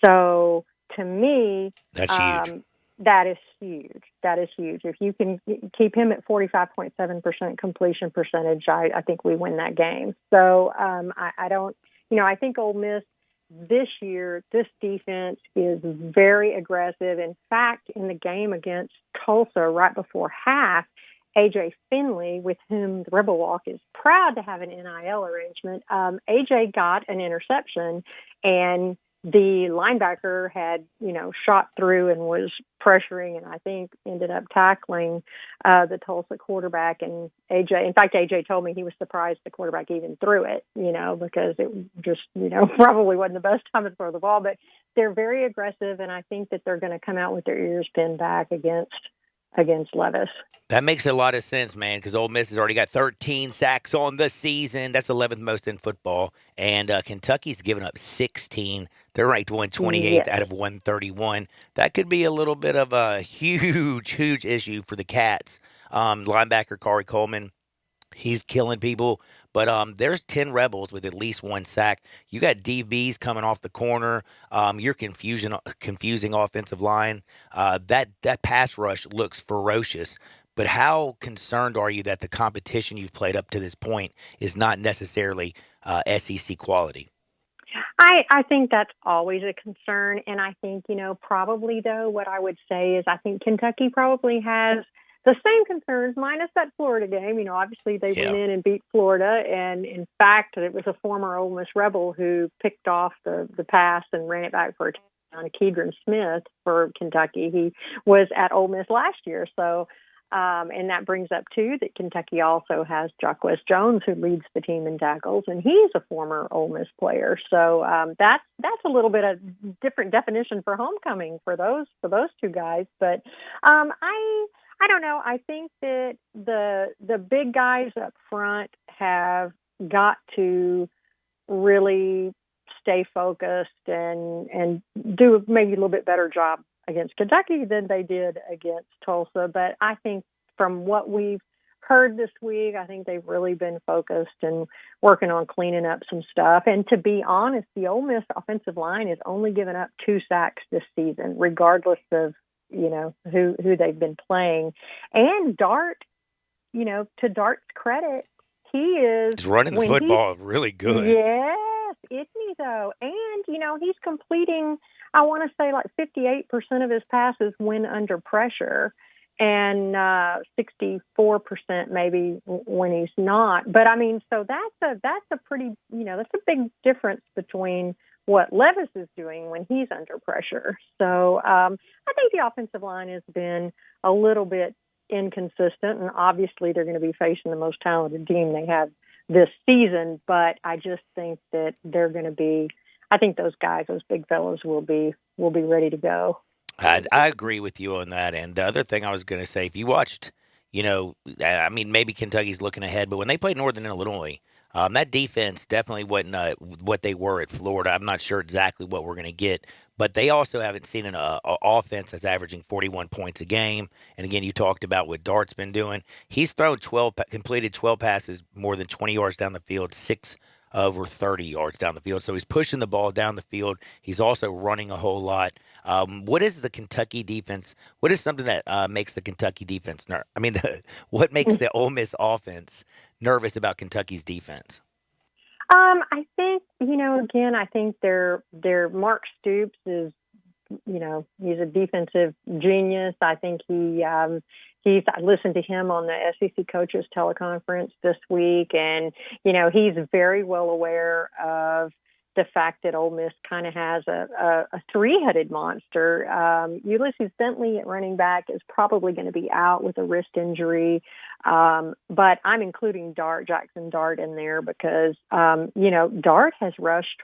So to me, that's huge. That is huge. That is huge. If you can keep him at 45.7% completion percentage, I think we win that game. So I think Ole Miss this year, this defense is very aggressive. In fact, in the game against Tulsa right before half, A.J. Finley, with whom the Rebel Walk is proud to have an NIL arrangement, A.J. got an interception, and the linebacker had, shot through and was pressuring and I think ended up tackling the Tulsa quarterback. And AJ told me he was surprised the quarterback even threw it, because it just, probably wasn't the best time to throw the ball. But they're very aggressive, and I think that they're going to come out with their ears pinned back against Levis. That makes a lot of sense, man, because Ole Miss has already got 13 sacks on the season. That's 11th most in football. And Kentucky's given up 16. They're ranked 128th out of 131. That could be a little bit of a huge, huge issue for the Cats. Linebacker Kari Coleman, he's killing people. But there's 10 Rebels with at least 1 sack. You got DBs coming off the corner. Your confusing offensive line. That pass rush looks ferocious. but how concerned are you that the competition you've played up to this point is not necessarily SEC quality? I think that's always a concern. And I think, probably, though, what I would say is I think Kentucky probably has the same concerns, minus that Florida game. Obviously they went in and beat Florida. And, in fact, it was a former Ole Miss Rebel who picked off the pass and ran it back for a touchdown, Kedron Smith for Kentucky. He was at Ole Miss last year. So, and that brings up, too, that Kentucky also has Jacquez Jones, who leads the team in tackles, and he's a former Ole Miss player. So that's a little bit of different definition for homecoming for those two guys. But I don't know. I think that the big guys up front have got to really stay focused and do maybe a little bit better job against Kentucky than they did against Tulsa. But I think from what we've heard this week, I think they've really been focused and working on cleaning up some stuff. And to be honest, the Ole Miss offensive line has only given up 2 sacks this season, regardless of, who they've been playing. And Dart, to Dart's credit, he's running the football really good. Yes, isn't he though? And, he's completing, I want to say, like 58% of his passes when under pressure, and 64% maybe when he's not. But I mean, so that's a pretty, that's a big difference between what Levis is doing when he's under pressure. So I think the offensive line has been a little bit inconsistent, and obviously they're going to be facing the most talented team they have this season. But I just think that they're going to be, I think those guys, those big fellows will be ready to go. I agree with you on that. And the other thing I was going to say, if you watched, maybe Kentucky's looking ahead, but when they played Northern Illinois, that defense definitely wasn't what they were at Florida. I'm not sure exactly what we're going to get, but they also haven't seen an offense that's averaging 41 points a game. And again, you talked about what Dart's been doing. He's thrown completed 12 passes more than 20 yards down the field, 6 over 30 yards down the field. So he's pushing the ball down the field. He's also running a whole lot. What is the Kentucky defense? What is something that makes the Kentucky defense what makes the Ole Miss offense nervous about Kentucky's defense? I think, again, I think their Mark Stoops is, he's a defensive genius. I think I listened to him on the SEC coaches teleconference this week, and, he's very well aware of the fact that Ole Miss kind of has a three-headed monster. Ulysses Bentley at running back is probably going to be out with a wrist injury, but I'm including Jackson Dart in there because, Dart has rushed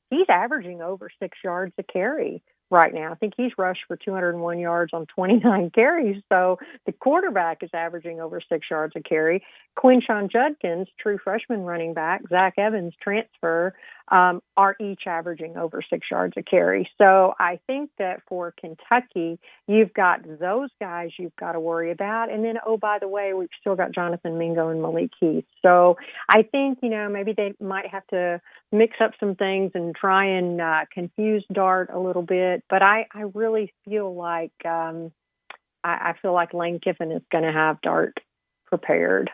he's averaging over 6 yards a carry right now. I think he's rushed for 201 yards on 29 carries. So the quarterback is averaging over 6 yards a carry. Quinshon Judkins, true freshman running back, Zach Evans, transfer, are each averaging over 6 yards a carry. So I think that for Kentucky, you've got those guys you've got to worry about. And then, oh, by the way, we've still got Jonathan Mingo and Malik Heath. So I think, maybe they might have to mix up some things and try and confuse Dart a little bit. But I really feel like I feel like Lane Kiffin is going to have Dart prepared.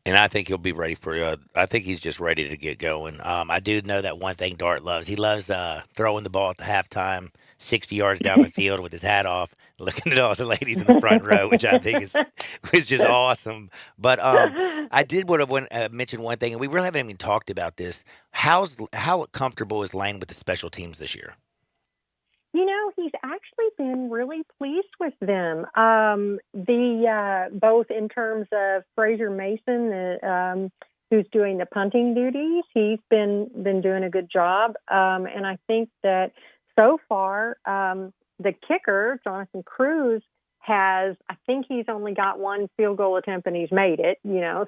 And I think he'll be ready I think he's just ready to get going. I do know that one thing Dart loves. He loves throwing the ball at the halftime, 60 yards down the field with his hat off, looking at all the ladies in the front row, which I think is just awesome. But I did want to mention one thing, and we really haven't even talked about this. How comfortable is Lane with the special teams this year? He's actually been really pleased with them. Both in terms of Fraser Mason, who's doing the punting duties, he's been doing a good job. And I think that so far, the kicker, Jonathan Cruz, I think he's only got one field goal attempt and he's made it,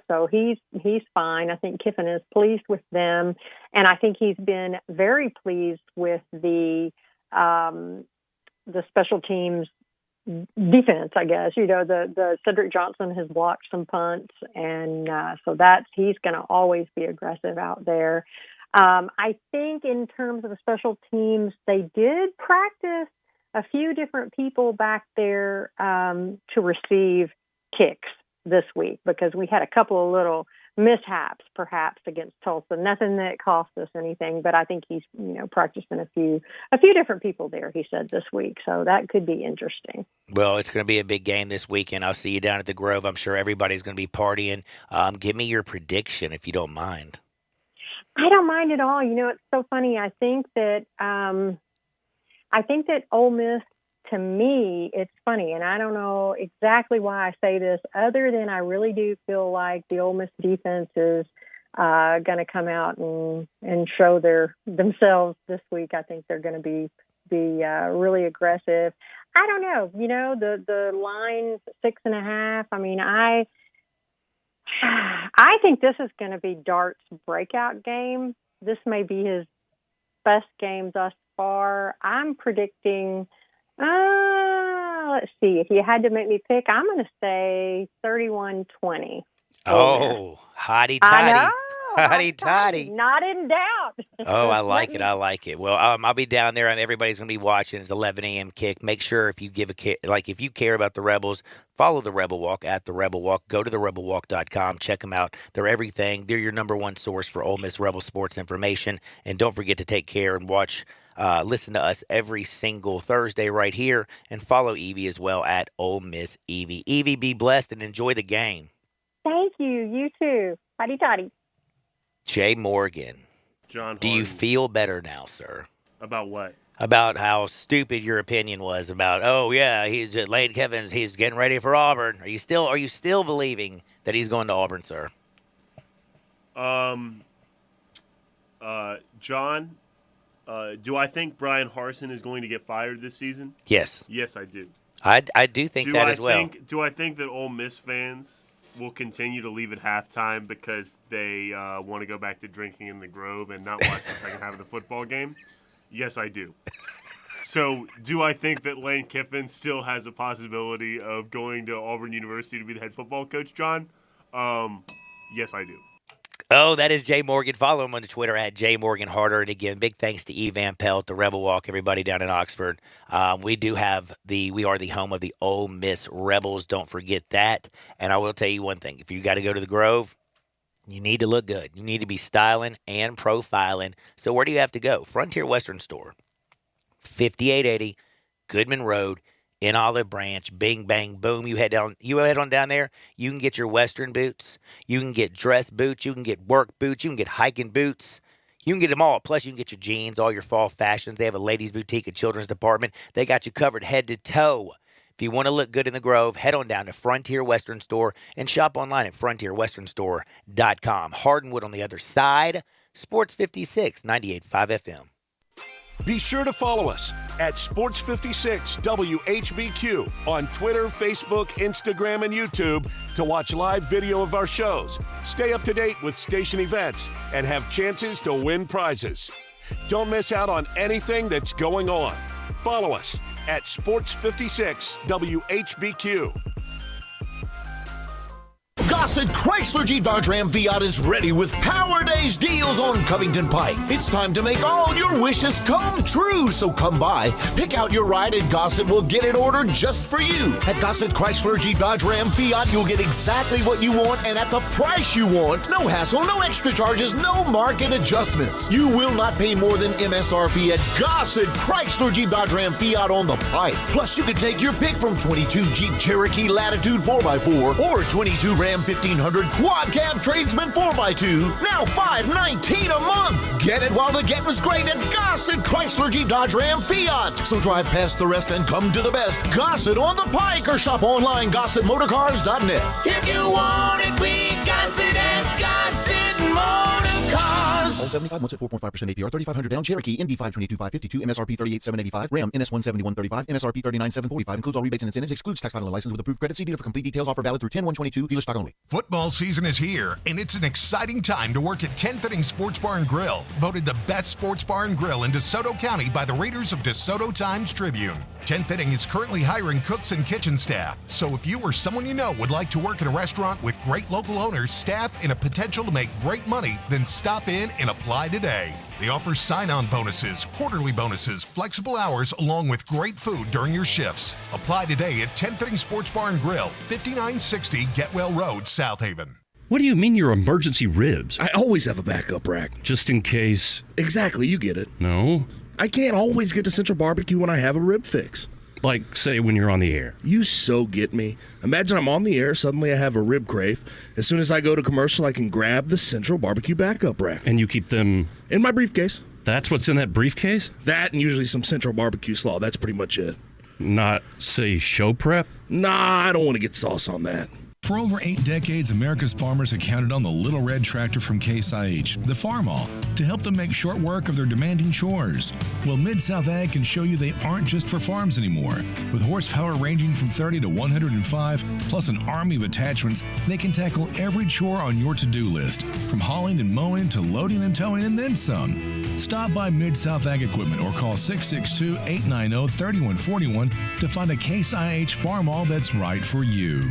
so he's fine. I think Kiffin is pleased with them. And I think he's been very pleased with the special teams defense, I guess. The Cedric Johnson has blocked some punts, and so he's going to always be aggressive out there. I think in terms of the special teams, they did practice a few different people back there to receive kicks this week, because we had a couple of little mishaps perhaps against Tulsa. Nothing that cost us anything, but I think he's, practicing a few different people there, he said, this week. So that could be interesting. Well, it's going to be a big game this weekend. I'll see you down at the Grove. I'm sure everybody's going to be partying. Give me your prediction if you don't mind. I don't mind at all. It's so funny. I think that Ole Miss, to me, it's funny, and I don't know exactly why I say this, other than I really do feel like the Ole Miss defense is going to come out and show themselves this week. I think they're going to be really aggressive. I don't know. The line 6.5. I mean, I think this is going to be Dart's breakout game. This may be his best game thus far. I'm predicting. Let's see. If you had to make me pick, I'm going to say 31-20. Oh, hotty toddy. Hotty toddy. Not in doubt. Oh, I like it. I like it. Well, I'll be down there, and everybody's going to be watching. It's 11 a.m. kick. Make sure if you if you care about the Rebels, follow the Rebel Walk at the Rebel Walk. Go to therebelwalk.com. Check them out. They're everything. They're your number one source for Ole Miss Rebel sports information. And don't forget to take care and listen to us every single Thursday right here, and follow Evie as well at Ole Miss Evie. Evie, be blessed and enjoy the game. Thank you. You too. Hotty toddy. Jay Morgan. John, do you feel better now, sir? About what? About how stupid your opinion was about, Lane Kiffin, he's getting ready for Auburn. Are you still believing that he's going to Auburn, sir? John, do I think Brian Harsin is going to get fired this season? Yes. Yes, I do. I do think that as well. Do I think that Ole Miss fans will continue to leave at halftime because they want to go back to drinking in the Grove and not watch the second half of the football game? Yes, I do. So, do I think that Lane Kiffin still has a possibility of going to Auburn University to be the head football coach, John? Yes, I do. Oh, that is Jay Morgan. Follow him on the Twitter at JMorganHarder. And again, big thanks to Eve Van Pelt, the Rebel Walk, everybody down in Oxford. We are the home of the Ole Miss Rebels. Don't forget that. And I will tell you one thing. If you got to go to the Grove, you need to look good. You need to be styling and profiling. So where do you have to go? Frontier Western Store, 5880 Goodman Road in Olive Branch. Bing, bang, boom. You head on down there. You can get your Western boots. You can get dress boots. You can get work boots. You can get hiking boots. You can get them all. Plus, you can get your jeans, all your fall fashions. They have a ladies' boutique, a children's department. They got you covered head to toe. If you want to look good in the Grove, head on down to Frontier Western Store and shop online at frontierwesternstore.com. Hardwood on the other side. Sports 56, 98.5 FM. Be sure to follow us at Sports 56 WHBQ on Twitter, Facebook, Instagram, and YouTube to watch live video of our shows, stay up to date with station events, and have chances to win prizes. Don't miss out on anything that's going on. Follow us at Sports 56 WHBQ. Gossett Chrysler Jeep Dodge Ram Fiat is ready with Power Days deals on Covington Pike. It's time to make all your wishes come true, so come by. Pick out your ride and Gossett will get it ordered just for you. At Gossett Chrysler Jeep Dodge Ram Fiat, you'll get exactly what you want and at the price you want. No hassle, no extra charges, no market adjustments. You will not pay more than MSRP at Gossett Chrysler Jeep Dodge Ram Fiat on the Pike. Plus, you can take your pick from 22 Jeep Cherokee Latitude 4x4 or 22 Ram 1500 Quad Cab Tradesman 4x2. Now $519 a month. Get it while the getting's great at Gossett Chrysler Jeep Dodge Ram Fiat. So drive past the rest and come to the best. Gossett on the Pike or shop online GossettMotorcars.net. If you want it, we got it at Gossett Motorcars. All 75 months at 4.5% APR, 3,500 down. Cherokee NB 522,552, MSRP 38,785. Ram NS 17135, MSRP 39,745. Includes all rebates and incentives. Excludes tax title and license with approved credit. See dealer for complete details. Offer valid through 10/1/22. Dealer stock only. Football season is here, and it's an exciting time to work at 10th Inning Sports Bar and Grill, voted the best sports bar and grill in DeSoto County by the readers of DeSoto Times-Tribune. 10th Inning is currently hiring cooks and kitchen staff, so if you or someone you know would like to work at a restaurant with great local owners, staff, and a potential to make great money, then stop in and and apply today. They offer sign-on bonuses, quarterly bonuses, flexible hours, along with great food during your shifts. Apply today at 10 Fitting Sports Bar and Grill, 5960 Getwell Road, South Haven. What do you mean your emergency ribs? I always have a backup rack. Just in case. Exactly, you get it. No? I can't always get to Central Barbecue when I have a rib fix. Like, say, when you're on the air. You so get me. Imagine I'm on the air, suddenly I have a rib crave. As soon as I go to commercial, I can grab the Central Barbecue backup rack. And you keep them... in my briefcase. That's what's in that briefcase? That and usually some Central Barbecue slaw. That's pretty much it. Not, say, show prep? Nah, I don't want to get sauce on that. For over 8 decades, America's farmers have counted on the Little Red Tractor from Case IH, the Farmall, to help them make short work of their demanding chores. Well, Mid-South Ag can show you they aren't just for farms anymore. With horsepower ranging from 30 to 105, plus an army of attachments, they can tackle every chore on your to-do list, from hauling and mowing to loading and towing and then some. Stop by Mid-South Ag Equipment or call 662-890-3141 to find a Case IH Farmall that's right for you.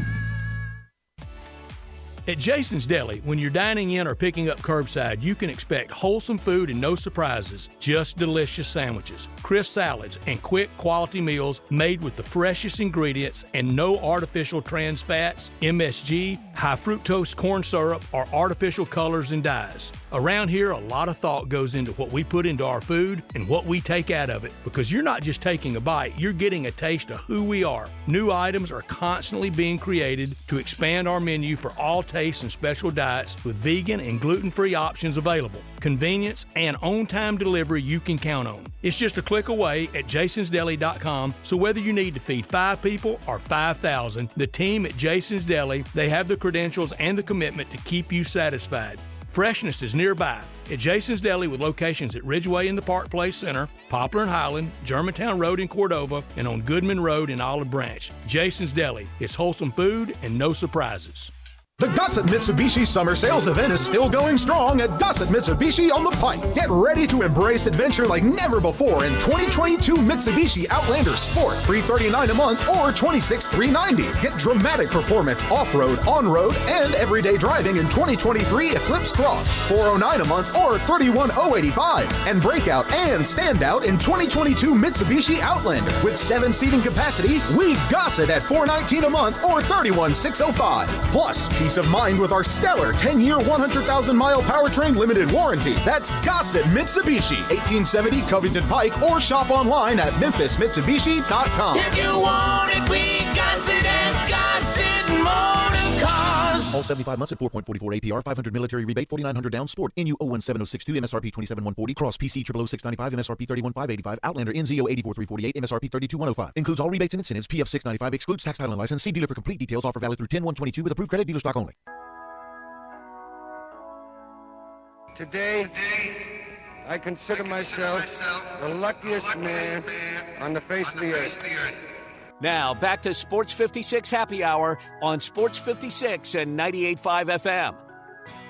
At Jason's Deli, when you're dining in or picking up curbside, you can expect wholesome food and no surprises, just delicious sandwiches, crisp salads, and quick quality meals made with the freshest ingredients and no artificial trans fats, MSG, high fructose corn syrup, or artificial colors and dyes. Around here, a lot of thought goes into what we put into our food and what we take out of it, because you're not just taking a bite, you're getting a taste of who we are. New items are constantly being created to expand our menu for all tastes and special diets with vegan and gluten-free options available. Convenience and on-time delivery you can count on. It's just a click away at jasonsdeli.com, so whether you need to feed 5 people or 5,000, the team at Jason's Deli, they have the credentials and the commitment to keep you satisfied. Freshness is nearby at Jason's Deli with locations at Ridgeway in the Park Place Center, Poplar and Highland, Germantown Road in Cordova, and on Goodman Road in Olive Branch. Jason's Deli. It's wholesome food and no surprises. The Gossett Mitsubishi Summer Sales Event is still going strong at Gossett Mitsubishi on the Pike. Get ready to embrace adventure like never before in 2022 Mitsubishi Outlander Sport, $339 a month or $26,390. Get dramatic performance off-road, on-road, and everyday driving in 2023 Eclipse Cross, $409 a month or $31,085. And breakout and standout in 2022 Mitsubishi Outlander with 7 seating capacity. We Gossett at $419 a month or $31,605. Plus, peace of mind with our stellar 10-year, 100,000-mile powertrain limited warranty. That's Gossett Mitsubishi, 1870 Covington Pike, or shop online at memphismitsubishi.com. If you want it, we got it at Gossett Motor Cars. All 75 months at 4.44 APR, 500 military rebate, 4,900 down. Sport NU 017062, MSRP 27,140. Cross PC 00695, MSRP 31,585. Outlander NZO 84,348, MSRP 32,105. Includes all rebates and incentives. PF 695 excludes tax, title, and license. See dealer for complete details. Offer valid through 10/1/22 with approved credit. Dealer stock only. Today, I consider myself the luckiest man on the face of the earth. Now, back to Sports 56 Happy Hour on Sports 56 and 98.5 FM.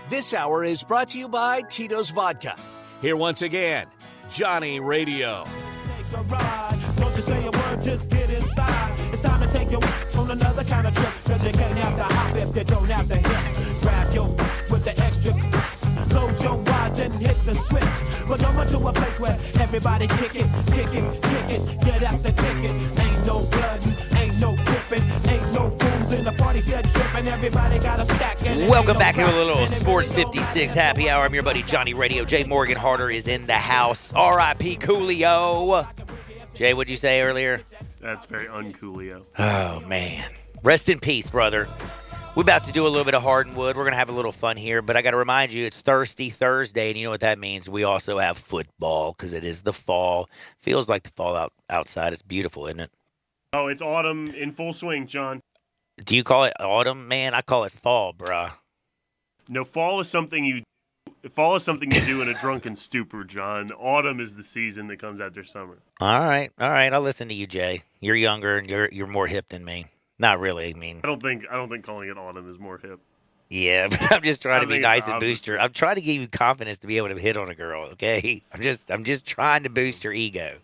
This hour is brought to you by Tito's Vodka. Here once again, Johnny Radio. Take a ride. Don't you say a word, just get inside. It's time to take your on another kind of trip. Cause you can't have to hop if you don't have to hit. Grab your with the extra. Close your eyes and hit the switch. But come to a place where everybody kick it, kick it, kick it. Get out the ticket. Ain't no blood, ain't no gripping, ain't no fools in the party set tripping. Everybody got a stack. Welcome back to a little Sports 56 Happy Hour. I'm your buddy Johnny Radio. Jay Morgan Harder is in the house. R.I.P. Coolio. Jay, what'd you say earlier? That's very uncoolio. Oh, man. Rest in peace, brother. We're about to do a little bit of Hardwood. We're going to have a little fun here, but I got to remind you, it's Thirsty Thursday, and you know what that means. We also have football because it is the fall. Feels like the fall outside. It's beautiful, isn't it? Oh, it's autumn in full swing, John. Do you call it autumn? Man, I call it fall, bruh. No, fall is something you do in a drunken stupor, John. Autumn is the season that comes after summer. All right. I'll listen to you, Jay. You're younger and you're more hip than me. Not really. I mean, I don't think calling it autumn is more hip. Yeah, but I'm just trying to be nice and boost your. I'm trying to give you confidence to be able to hit on a girl. Okay, I'm just trying to boost your ego.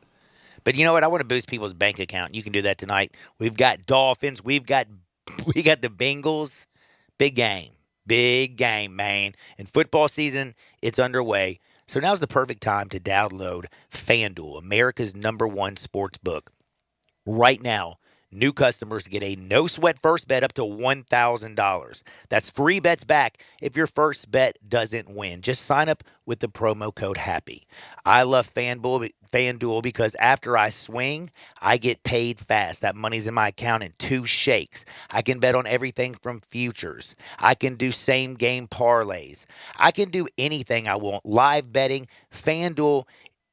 But you know what? I want to boost people's bank account. You can do that tonight. We've got Dolphins. We got the Bengals. Big game, man. And football season, it's underway. So now's the perfect time to download FanDuel, America's #1 sports book. Right now, new customers get a no-sweat first bet up to $1,000. That's free bets back if your first bet doesn't win. Just sign up with the promo code HAPPY. I love FanDuel because after I swing, I get paid fast. That money's in my account in 2 shakes. I can bet on everything from futures. I can do same-game parlays. I can do anything I want. Live betting, FanDuel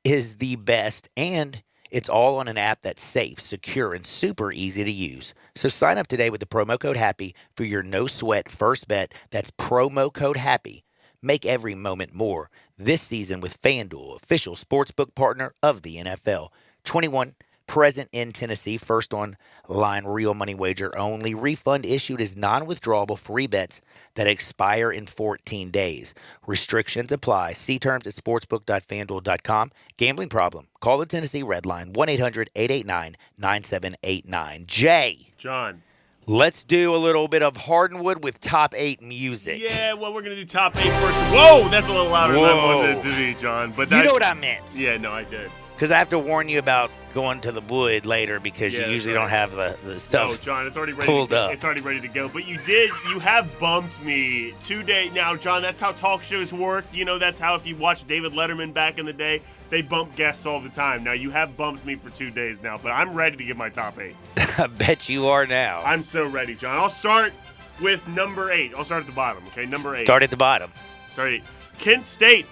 is the best, and it's all on an app that's safe, secure, and super easy to use. So sign up today with the promo code HAPPY for your no-sweat first bet. That's promo code HAPPY. Make every moment more this season with FanDuel, official sportsbook partner of the NFL. 21, present in Tennessee, first online real money wager only. Refund issued as non-withdrawable free bets that expire in 14 days. Restrictions apply. See terms at sportsbook.fanduel.com. Gambling problem? Call the Tennessee Red Line, 1-800-889-9789. Jay. John. Let's do a little bit of Hardwood with top 8 music. Yeah, well, we're going to do top 8 first. Whoa, that's a little louder than I wanted it to be, John. But you know what I meant. Yeah, no, I did. Because I have to warn you about going to the wood later because you usually don't have the stuff. Oh, John, it's already ready pulled up. It's already ready to go. But you have bumped me 2 days. Now, John, that's how talk shows work. You know, that's how if you watch David Letterman back in the day, they bump guests all the time. Now, you have bumped me for 2 days now, but I'm ready to give my top 8. I bet you are now. I'm so ready, John. I'll start with number 8. I'll start at the bottom, okay? Number 8. Start at the bottom. Start at 8. Kent State,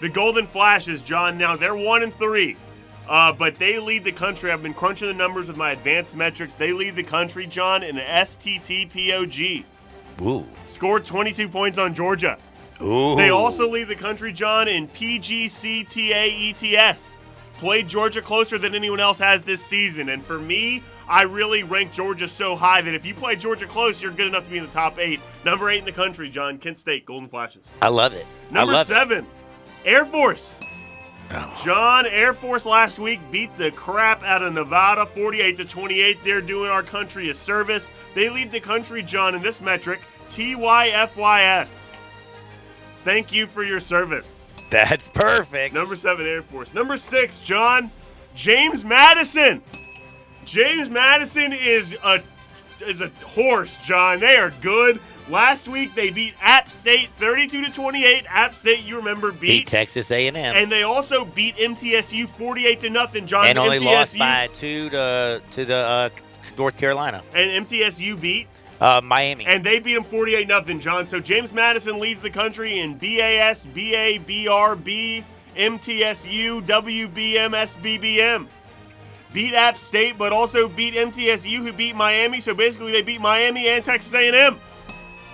the Golden Flashes, John. Now, they're 1-3. But they lead the country. I've been crunching the numbers with my advanced metrics. They lead the country, John, in an STTPOG. Ooh. Scored 22 points on Georgia. Ooh. They also lead the country, John, in PGCTAETS. Played Georgia closer than anyone else has this season. And for me, I really rank Georgia so high that if you play Georgia close, you're good enough to be in the top 8. Number 8 in the country, John. Kent State, Golden Flashes. I love it. Number 7, Air Force. Oh. John, Air Force last week beat the crap out of Nevada 48-28. They're doing our country a service. They lead the country, John, in this metric, TYFYS. Thank you for your service. That's perfect. Number 7, Air Force. Number 6, John, James Madison. James Madison is a horse, John. They are good. Last week, they beat App State 32-28. App State, you remember, beat Texas A&M. And they also beat MTSU 48-0, John. And only MTSU, lost by 2 to the North Carolina. And MTSU beat? Miami. And they beat them 48-0, John. So James Madison leads the country in BAS, BA, BRB, MTSU, WBM, SBBM. Beat App State, but also beat MTSU, who beat Miami. So basically, they beat Miami and Texas A&M.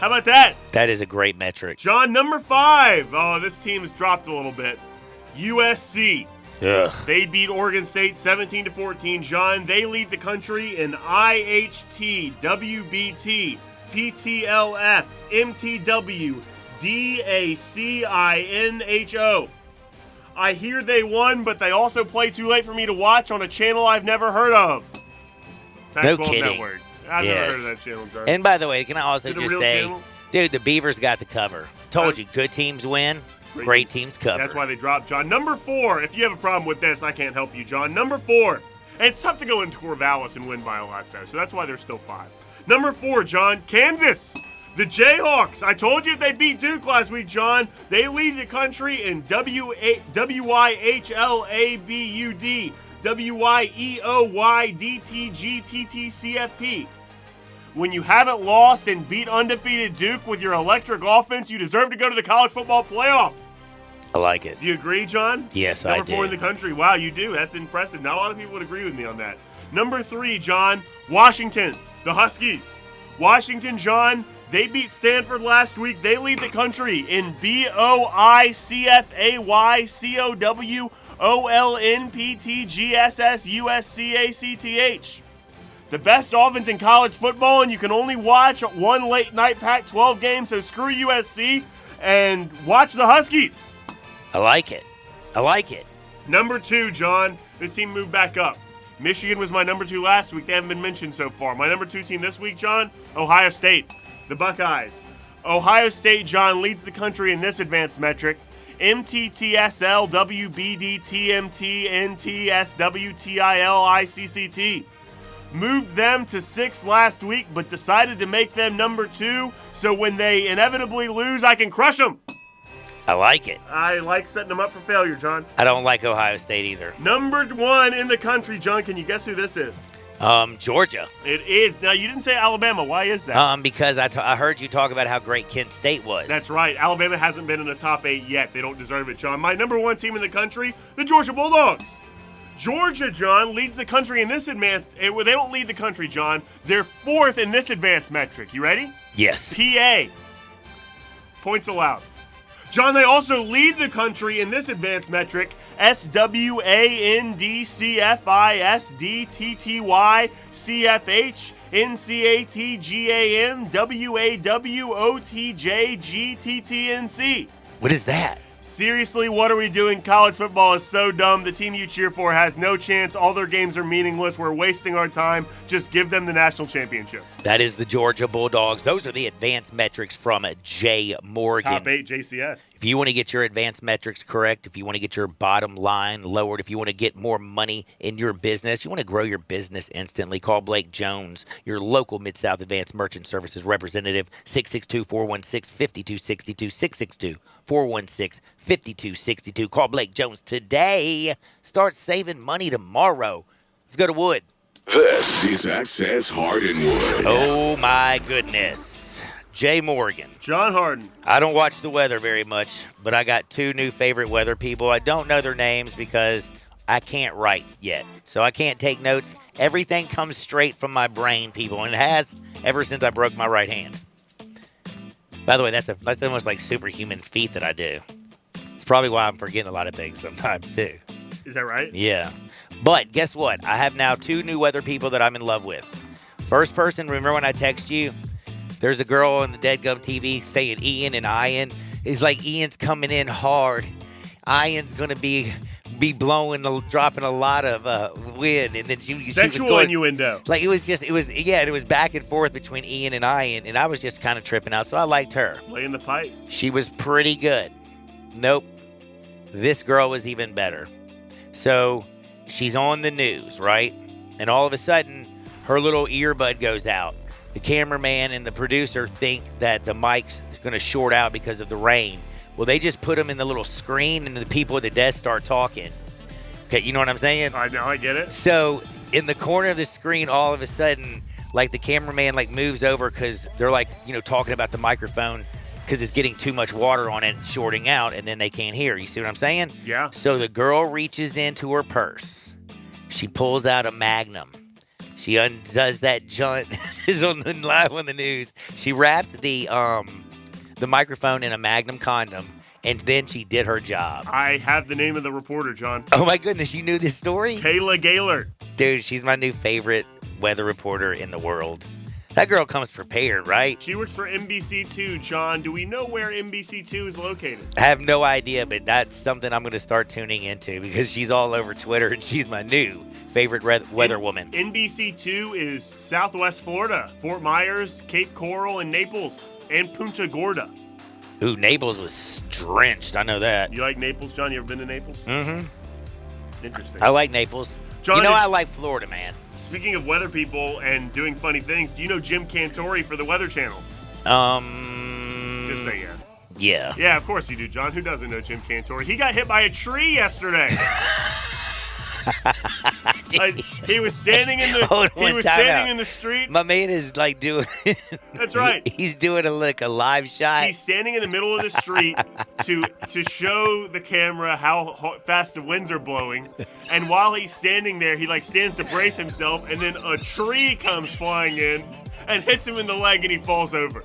How about that? That is a great metric. John, number 5. Oh, this team has dropped a little bit. USC. Ugh. They beat Oregon State 17-14. John, they lead the country in IHT, WBT, PTLF, MTW, DACINHO. I hear they won, but they also play too late for me to watch on a channel I've never heard of. No kidding. Network. I've never heard of that channel, John. And by the way, can I also Is it a just real say, channel? dude, the Beavers got the cover. Told you, good teams win, great teams cover. That's why they dropped, John. Number 4, if you have a problem with this, I can't help you, John. Number 4, and it's tough to go into Corvallis and win by a lot, though, so that's why they're still 5. Number 4, John, Kansas. The Jayhawks. I told you they beat Duke last week, John. They lead the country in WYHLABUD, WYEOYDTGTTCFP. When you haven't lost and beat undefeated Duke with your electric offense, you deserve to go to the college football playoff. I like it. Do you agree, John? Yes, I do. Number 4 in the country. Wow, you do. That's impressive. Not a lot of people would agree with me on that. Number 3, John, Washington, the Huskies. Washington, John, they beat Stanford last week. They lead the country in BOICFAYCOWOLNPTGSSUSCACTH. The best offense in college football, and you can only watch one late-night Pac-12 game, so screw USC and watch the Huskies. I like it. I like it. Number 2, John, this team moved back up. Michigan was my number 2 last week. They haven't been mentioned so far. My number 2 team this week, John, Ohio State, the Buckeyes. Ohio State, John, leads the country in this advanced metric MTTSL, WBD, TMT, NTS, WTIL, ICCT. Moved them to 6 last week, but decided to make them number 2, so when they inevitably lose, I can crush them. I like it. I like setting them up for failure, John. I don't like Ohio State either. Number 1 in the country, John. Can you guess who this is? Georgia. It is. Now, you didn't say Alabama. Why is that? Because I heard you talk about how great Kent State was. That's right. Alabama hasn't been in the top 8 yet. They don't deserve it, John. My number 1 team in the country, the Georgia Bulldogs. Georgia, John, leads the country in this advance. They don't lead the country, John. They're 4th in this advanced metric. You ready? Yes. PA. Points allowed. John, they also lead the country in this advanced metric. SWANDCFISDTTY CFH NCATGAM WAWOTJGTTNC. What is that? Seriously, what are we doing? College football is so dumb. The team you cheer for has no chance. All their games are meaningless. We're wasting our time. Just give them the national championship. That is the Georgia Bulldogs. Those are the advanced metrics from Jay Morgan. Top 8 JCS. If you want to get your advanced metrics correct, if you want to get your bottom line lowered, if you want to get more money in your business, you want to grow your business instantly, call Blake Jones, your local Mid-South Advanced Merchant Services representative, 662-416-5262, 662-416-5262. Call Blake Jones today. Start saving money tomorrow. Let's go to Wood. This is Access Hardinwood. Oh, my goodness. Jay Morgan. John Harden. I don't watch the weather very much, but I got 2 new favorite weather people. I don't know their names because I can't write yet, so I can't take notes. Everything comes straight from my brain, people, and it has ever since I broke my right hand. By the way, that's almost like superhuman feat that I do. It's probably why I'm forgetting a lot of things sometimes, too. Is that right? Yeah. But guess what? I have now 2 new weather people that I'm in love with. First person, remember when I text you? There's a girl on the Deadgum TV saying Ian and Ian. It's like Ian's coming in hard. Ian's going to be dropping a lot of wind. And then she Sexual was going, innuendo. Like it was back and forth between Ian and Ian. And I was just kind of tripping out. So I liked her. Laying the pipe. She was pretty good. Nope. This girl was even better. So she's on the news, right? And all of a sudden, her little earbud goes out. The cameraman and the producer think that the mic's going to short out because of the rain. Well, they just put them in the little screen, and the people at the desk start talking. Okay, you know what I'm saying? I know, I get it. So in the corner of the screen, all of a sudden, like the cameraman moves over because they're talking about the microphone because it's getting too much water on it, shorting out, and then they can't hear. You see what I'm saying? Yeah. So the girl reaches into her purse. She pulls out a Magnum. She undoes that joint. Is on the live on the news. She wrapped the microphone in a Magnum condom, and then she did her job. I have the name of the reporter, John. Oh my goodness, you knew this story? Kayla Gaylord. Dude, she's my new favorite weather reporter in the world. That girl comes prepared, right? She works for NBC2, John. Do we know where NBC2 is located? I have no idea, but that's something I'm going to start tuning into because she's all over Twitter, and she's my new favorite weather woman. NBC2 is Southwest Florida, Fort Myers, Cape Coral, and Naples, and Punta Gorda. Ooh, Naples was drenched. I know that. You like Naples, John? You ever been to Naples? Mm-hmm. Interesting. I like Naples. John, I like Florida, man. Speaking of weather people and doing funny things, do you know Jim Cantori for the Weather Channel? Just say yes. Yeah. Yeah, of course you do, John. Who doesn't know Jim Cantori? He got hit by a tree yesterday. He was standing in the street. My man is doing. That's right. He's doing a live shot. He's standing in the middle of the street to show the camera how fast the winds are blowing. And while he's standing there, he stands to brace himself, and then a tree comes flying in and hits him in the leg, and he falls over.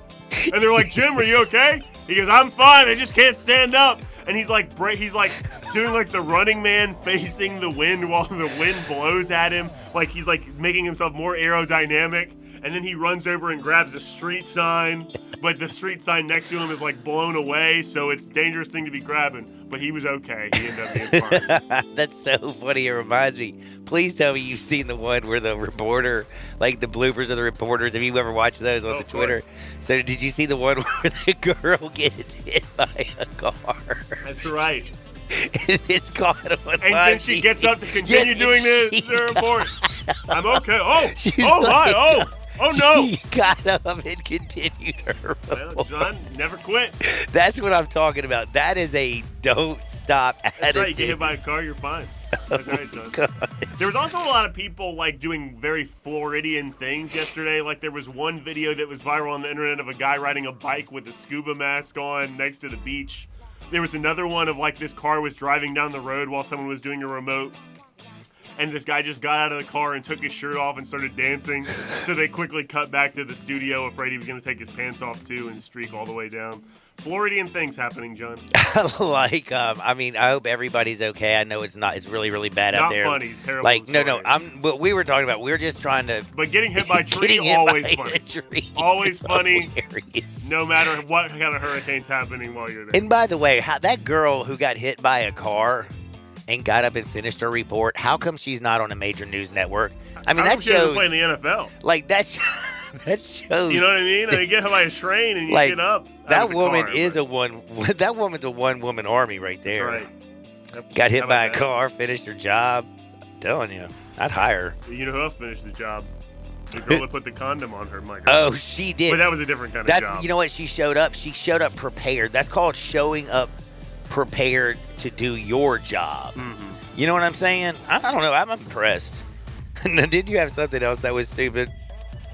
And they're like, "Jim, are you okay?" He goes, "I'm fine. I just can't stand up." And he's doing the running man facing the wind while the wind blows at him. He's making himself more aerodynamic. and then he runs over and grabs a street sign, but the street sign next to him is like blown away, so it's a dangerous thing to be grabbing. But he was okay. He ended up being fine. That's so funny. It reminds me. Please tell me you've seen the one where the reporter, like the bloopers of the reporters. Have you ever watched those on the Twitter? So did you see the one where the girl gets hit by a car? That's right. And it's caught on And then she gets up to continue doing the report. I'm okay. Oh no! She got up and continued her report. Well, John, never quit. That's what I'm talking about. That is a don't stop attitude. That's right. You get hit by a car, you're fine. That's right, John. God. There was also a lot of people like doing very Floridian things yesterday. Like there was one video that was viral on the internet of a guy riding a bike with a scuba mask on next to the beach. There was another one of like this car was driving down the road while someone was doing a remote. And this guy just got out of the car and took his shirt off and started dancing. So they quickly cut back to the studio, afraid he was going to take his pants off too and streak all the way down. Floridian things happening, John. I mean, I hope everybody's okay. I know it's really, really bad out there. Not funny, terrible. Like, no. What we were talking about, we were just trying to. But getting hit by a tree, always funny. Always funny. Hilarious. No matter what kind of hurricane's happening while you're there. And by the way, that girl who got hit by a car and got up and finished her report, how come she's not on a major news network? I mean, that she doesn't shows. Play in the NFL. Like that shows. You know what I mean? You get hit by a train and you get up. That woman is a one. That woman's a one-woman army right there. That's right. Got hit by a car, finished her job. I'm telling you, I'd hire her. You know who else finished the job? The girl that put the condom on her microphone. Oh, she did. But that was a different kind of job. You know what? She showed up. She showed up prepared. That's called showing up prepared to do your job. Mm-hmm. You know what I'm saying? I don't know. I'm impressed. Did you have something else that was stupid?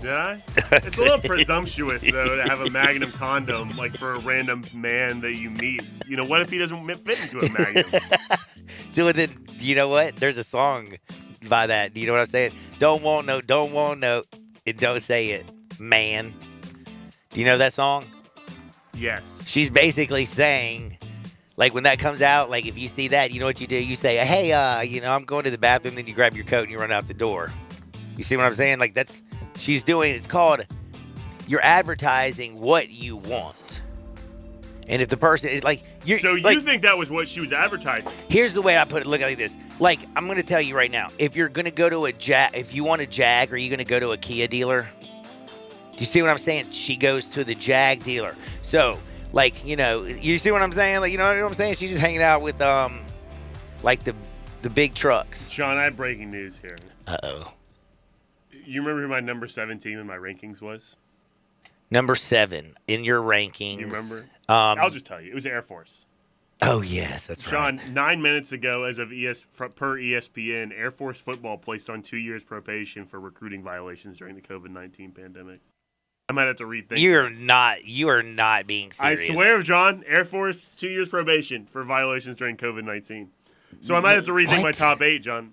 Did I? It's a little presumptuous, though, to have a Magnum condom, like, for a random man that you meet. You know, what if he doesn't fit into a Magnum? So then, you know what? There's a song by that. Do you know what I'm saying? Don't want no, and don't say it, man. Do you know that song? Yes. She's basically saying, like, when that comes out, like, if you see that, you know what you do? You say, hey, I'm going to the bathroom, then you grab your coat and you run out the door. You see what I'm saying? Like, she's doing, it's called, you're advertising what you want. And if the person is like, you think that was what she was advertising? Here's the way I put it. Look like this. Like, I'm going to tell you right now, if you're going to go to if you want a Jag, are you going to go to a Kia dealer? Do you see what I'm saying? She goes to the Jag dealer. So, like, you see what I'm saying? Like, you know what I'm saying? She's just hanging out with, like, the big trucks. Sean, I have breaking news here. Uh-oh. You remember who my number 7 team in my rankings was? Number 7 in your rankings. You remember? I'll just tell you. It was Air Force. Oh, yes, that's Sean, right. Sean, 9 minutes ago, as of per ESPN, Air Force football placed on 2 years probation for recruiting violations during the COVID-19 pandemic. I might have to rethink. You are not being serious. I swear, John, Air Force 2 years probation for violations during COVID-19. So I might have to rethink my top 8, John.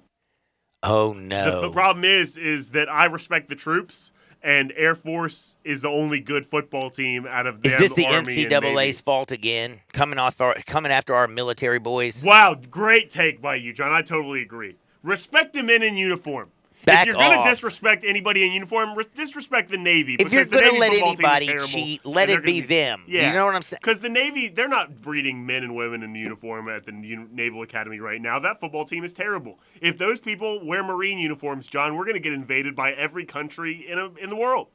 Oh, no. The problem is that I respect the troops, and Air Force is the only good football team out of them. Is this the Army NCAA's fault again? Coming after our military boys? Wow, great take by you, John. I totally agree. Respect the men in uniform. If you're going to disrespect anybody in uniform, disrespect the Navy. If you're going to let anybody cheat, let it be them. Yeah. You know what I'm saying? Because the Navy, they're not breeding men and women in uniform at the Naval Academy right now. That football team is terrible. If those people wear Marine uniforms, John, we're going to get invaded by every country in the world.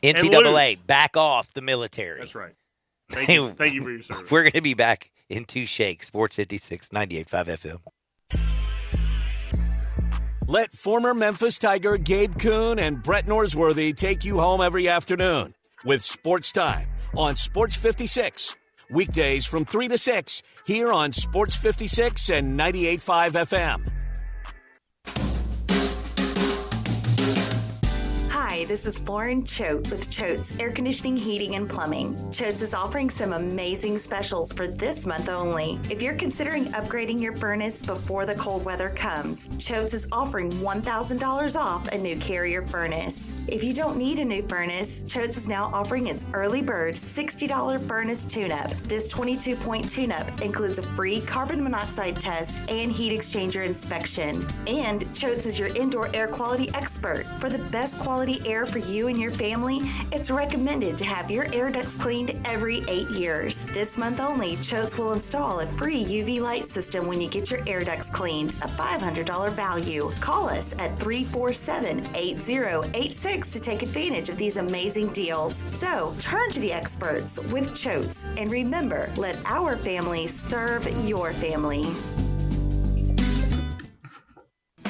NCAA, back off the military. That's right. Thank you for your service. We're going to be back in 2 shakes. Sports 56, 98.5 FM. Let former Memphis Tiger Gabe Kuhn and Brett Norsworthy take you home every afternoon with Sports Time on Sports 56. Weekdays from 3 to 6 here on Sports 56 and 98.5 FM. Hi, this is Lauren Choate with Choate's Air Conditioning, Heating, and Plumbing. Choate's is offering some amazing specials for this month only. If you're considering upgrading your furnace before the cold weather comes, Choate's is offering $1,000 off a new Carrier furnace. If you don't need a new furnace, Choate's is now offering its early bird $60 furnace tune-up. This 22-point tune-up includes a free carbon monoxide test and heat exchanger inspection. And Choate's is your indoor air quality expert for the best quality air better for you and your family, it's recommended to have your air ducts cleaned every 8 years. This month only, Choates will install a free UV light system when you get your air ducts cleaned, a $500 value. Call us at 347-8086 to take advantage of these amazing deals. So, turn to the experts with Choates, and remember, let our family serve your family.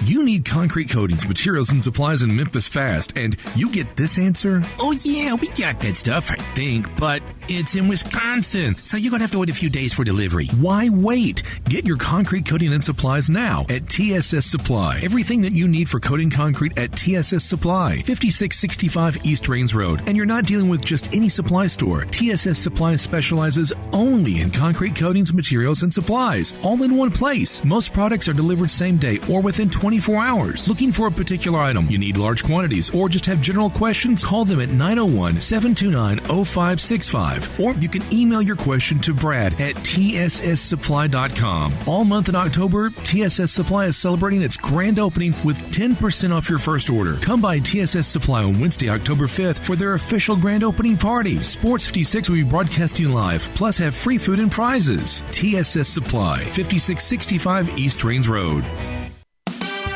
You need concrete coatings, materials, and supplies in Memphis fast, and you get this answer? Oh yeah, we got that stuff, I think, but it's in Wisconsin, so you're going to have to wait a few days for delivery. Why wait? Get your concrete coating and supplies now at TSS Supply. Everything that you need for coating concrete at TSS Supply, 5665 East Rains Road. And you're not dealing with just any supply store. TSS Supply specializes only in concrete coatings, materials, and supplies, all in one place. Most products are delivered same day or within 24 hours. Looking for a particular item, you need large quantities, or just have general questions, call them at 901-729-0565. Or you can email your question to Brad at tsssupply.com. All month in October, TSS Supply is celebrating its grand opening with 10% off your first order. Come by TSS Supply on Wednesday, October 5th for their official grand opening party. Sports 56 will be broadcasting live, plus have free food and prizes. TSS Supply, 5665 East Rains Road.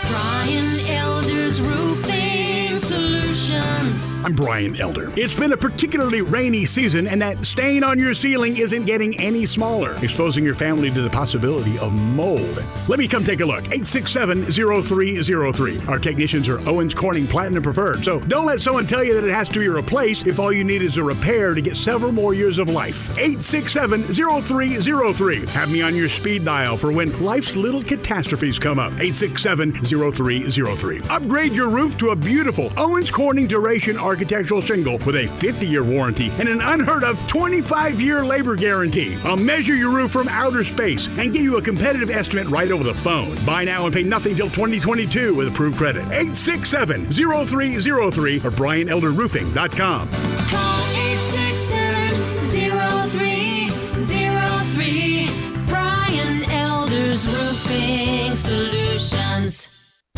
Brian Elder's Roofing Solutions. I'm Brian Elder. It's been a particularly rainy season, and that stain on your ceiling isn't getting any smaller, exposing your family to the possibility of mold. Let me come take a look. 867-0303. Our technicians are Owens Corning Platinum Preferred, so don't let someone tell you that it has to be replaced if all you need is a repair to get several more years of life. 867-0303. Have me on your speed dial for when life's little catastrophes come up. 867-0303. Upgrade your roof to a beautiful Owens Corning Duration Architectural Shingle with a 50-year warranty and an unheard of 25-year labor guarantee. I'll measure your roof from outer space and give you a competitive estimate right over the phone. Buy now and pay nothing till 2022 with approved credit. 867-0303 or BrianElderRoofing.com. Call 867-0303. Brian Elder's Roofing Solutions.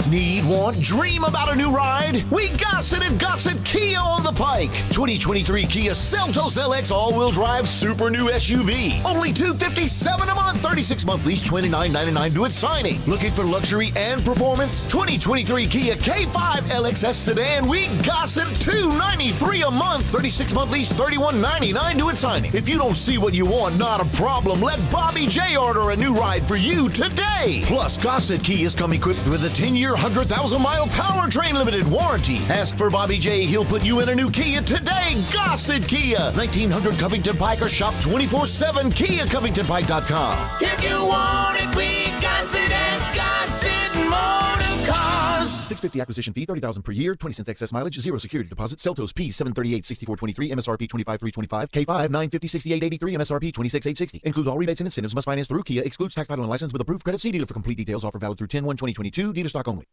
Need, want, dream about a new ride? We got it at Gossett Kia on the Pike. 2023 Kia Seltos LX all-wheel drive super new SUV. Only $257 a month, 36-month lease, $29.99 due at signing. Looking for luxury and performance? 2023 Kia K5 LXS sedan. We got it at $293 a month, 36-month lease, $31.99 due at signing. If you don't see what you want, not a problem. Let Bobby J order a new ride for you today. Plus, Gossett Kias come equipped with a 10-year 100,000-mile powertrain limited warranty. Ask for Bobby J. He'll put you in a new Kia today. Gossett Kia, 1900 Covington Pike, or shop 24/7 KiaCovingtonPike.com. If you want it, we got it at Gossett Motor Cars. $650 acquisition fee, $30,000 per year, 20 cents excess mileage, 0 security deposit. Seltos P 738-6423, MSRP 25,325, K5 950-6883, MSRP 26,860. Includes all rebates and incentives. Must finance through Kia. Excludes tax, title, and license with approved credit. See dealer for complete details. Offer valid through 10/1/2022. Dealer stock only.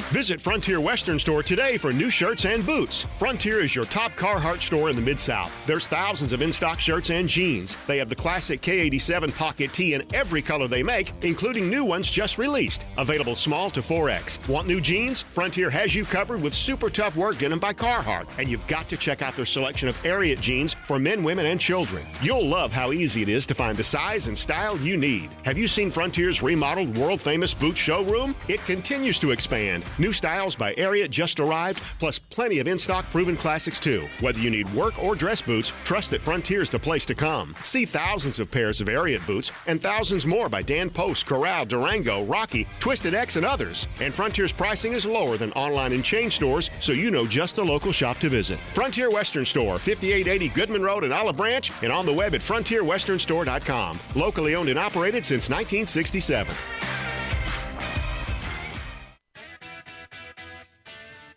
Visit Frontier Western Store today for new shirts and boots. Frontier is your top Carhartt store in the Mid-South. There's thousands of in-stock shirts and jeans. They have the classic K87 pocket tee in every color they make, including new ones just released. Available small to 4X. Want new jeans? Frontier has you covered with super tough work denim by Carhartt. And you've got to check out their selection of Ariat jeans for men, women, and children. You'll love how easy it is to find the size and style you need. Have you seen Frontier's remodeled world-famous boot showroom? It continues to expand. New styles by Ariat just arrived, plus plenty of in-stock proven classics too. Whether you need work or dress boots, trust that Frontier's the place to come. See thousands of pairs of Ariat boots and thousands more by Dan Post, Corral, Durango, Rocky, Twisted X, and others. And Frontier's pricing is lower than online and chain stores, so you know just the local shop to visit. Frontier Western Store, 5880 Goodman Road in Olive Branch, and on the web at frontierwesternstore.com. Locally owned and operated since 1967.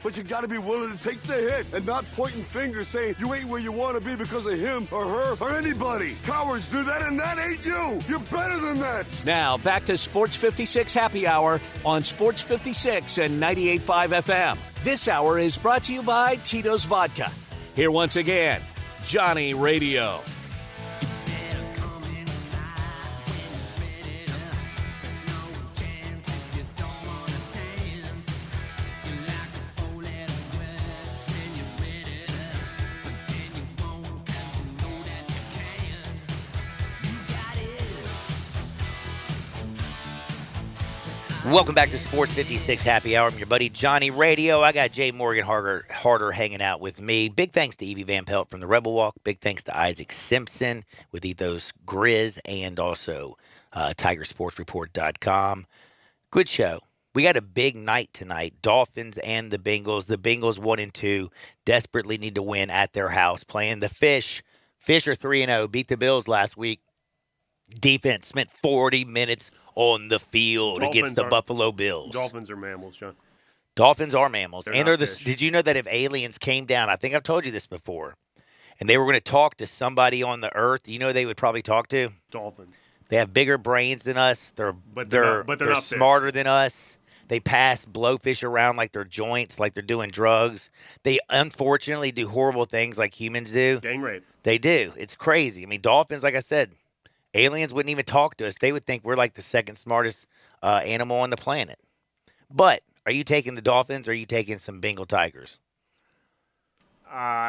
But you gotta be willing to take the hit and not pointing fingers saying you ain't where you wanna be because of him or her or anybody. Cowards do that, and that ain't you. You're better than that. Now, back to Sports 56 Happy Hour on Sports 56 and 98.5 FM. This hour is brought to you by Tito's Vodka. Here once again, Johnny Radio. Welcome back to Sports 56 Happy Hour. I'm your buddy Johnny Radio. I got Jay Morgan Harder hanging out with me. Big thanks to Evie Van Pelt from the Rebel Walk. Big thanks to Isaac Simpson with Ethos Grizz and also TigerSportsReport.com. Good show. We got a big night tonight. Dolphins and the Bengals. The Bengals 1-2 desperately need to win at their house playing the Fish. Fish are 3-0. Beat the Bills last week. Defense spent 40 minutes on the field against the Buffalo Bills. Dolphins are mammals, John. Dolphins are mammals. They're and not they're fish. did you know that if aliens came down, I think I've told you this before, and they were going to talk to somebody on the earth, you know who they would probably talk to? Dolphins. They have bigger brains than us. They're they're not fish. smarter than us. They pass blowfish around like they're joints, like they're doing drugs. They unfortunately do horrible things like humans do. Gang rape. They do. It's crazy. I mean, dolphins, like I said, aliens wouldn't even talk to us. They would think we're like the second smartest animal on the planet. But are you taking the Dolphins or are you taking some Bengal Tigers?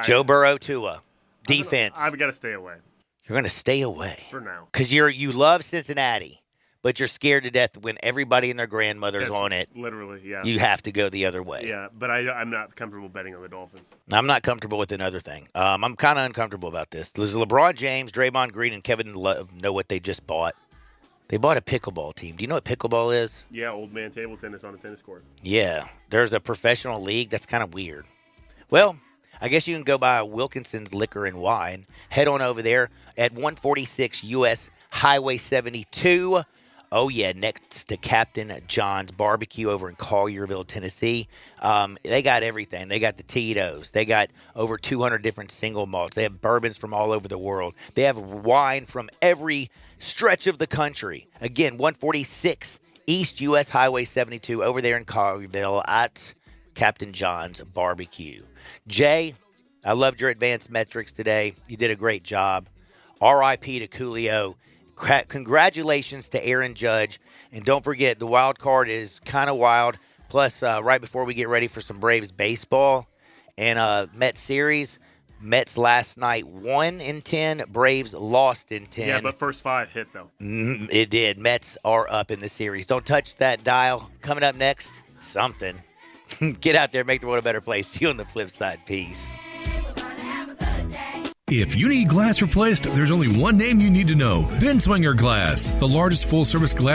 Joe Burrow, Tua. Defense. I've got to stay away. You're going to stay away. For now. Because you love Cincinnati, but you're scared to death when everybody and their grandmother's on it. Literally, yeah. You have to go the other way. Yeah, but I'm not comfortable betting on the Dolphins. I'm not comfortable with another thing. I'm kind of uncomfortable about this. Does LeBron James, Draymond Green, and Kevin Love know what they just bought? They bought a pickleball team. Do you know what pickleball is? Yeah, old man table tennis on a tennis court. Yeah. There's a professional league. That's kind of weird. Well, I guess you can go by Wilkinson's Liquor and Wine. Head on over there at 146 U.S. Highway 72. Oh, yeah, next to Captain John's Barbecue over in Collierville, Tennessee. They got everything. They got the Tito's. They got over 200 different single malts. They have bourbons from all over the world. They have wine from every stretch of the country. Again, 146 East U.S. Highway 72 over there in Collierville at Captain John's Barbecue. Jay, I loved your advanced metrics today. You did a great job. R.I.P. to Coolio. Congratulations to Aaron Judge. And don't forget, the wild card is kind of wild. Plus, right before we get ready for some Braves baseball and Mets series, Mets last night won in 10. Braves lost in 10. Yeah, but first 5 hit, though. It did. Mets are up in the series. Don't touch that dial. Coming up next, something. Get out there, make the world a better place. See you on the flip side. Peace. If you need glass replaced, there's only one name you need to know. Ben Swinger Glass, the largest full-service glass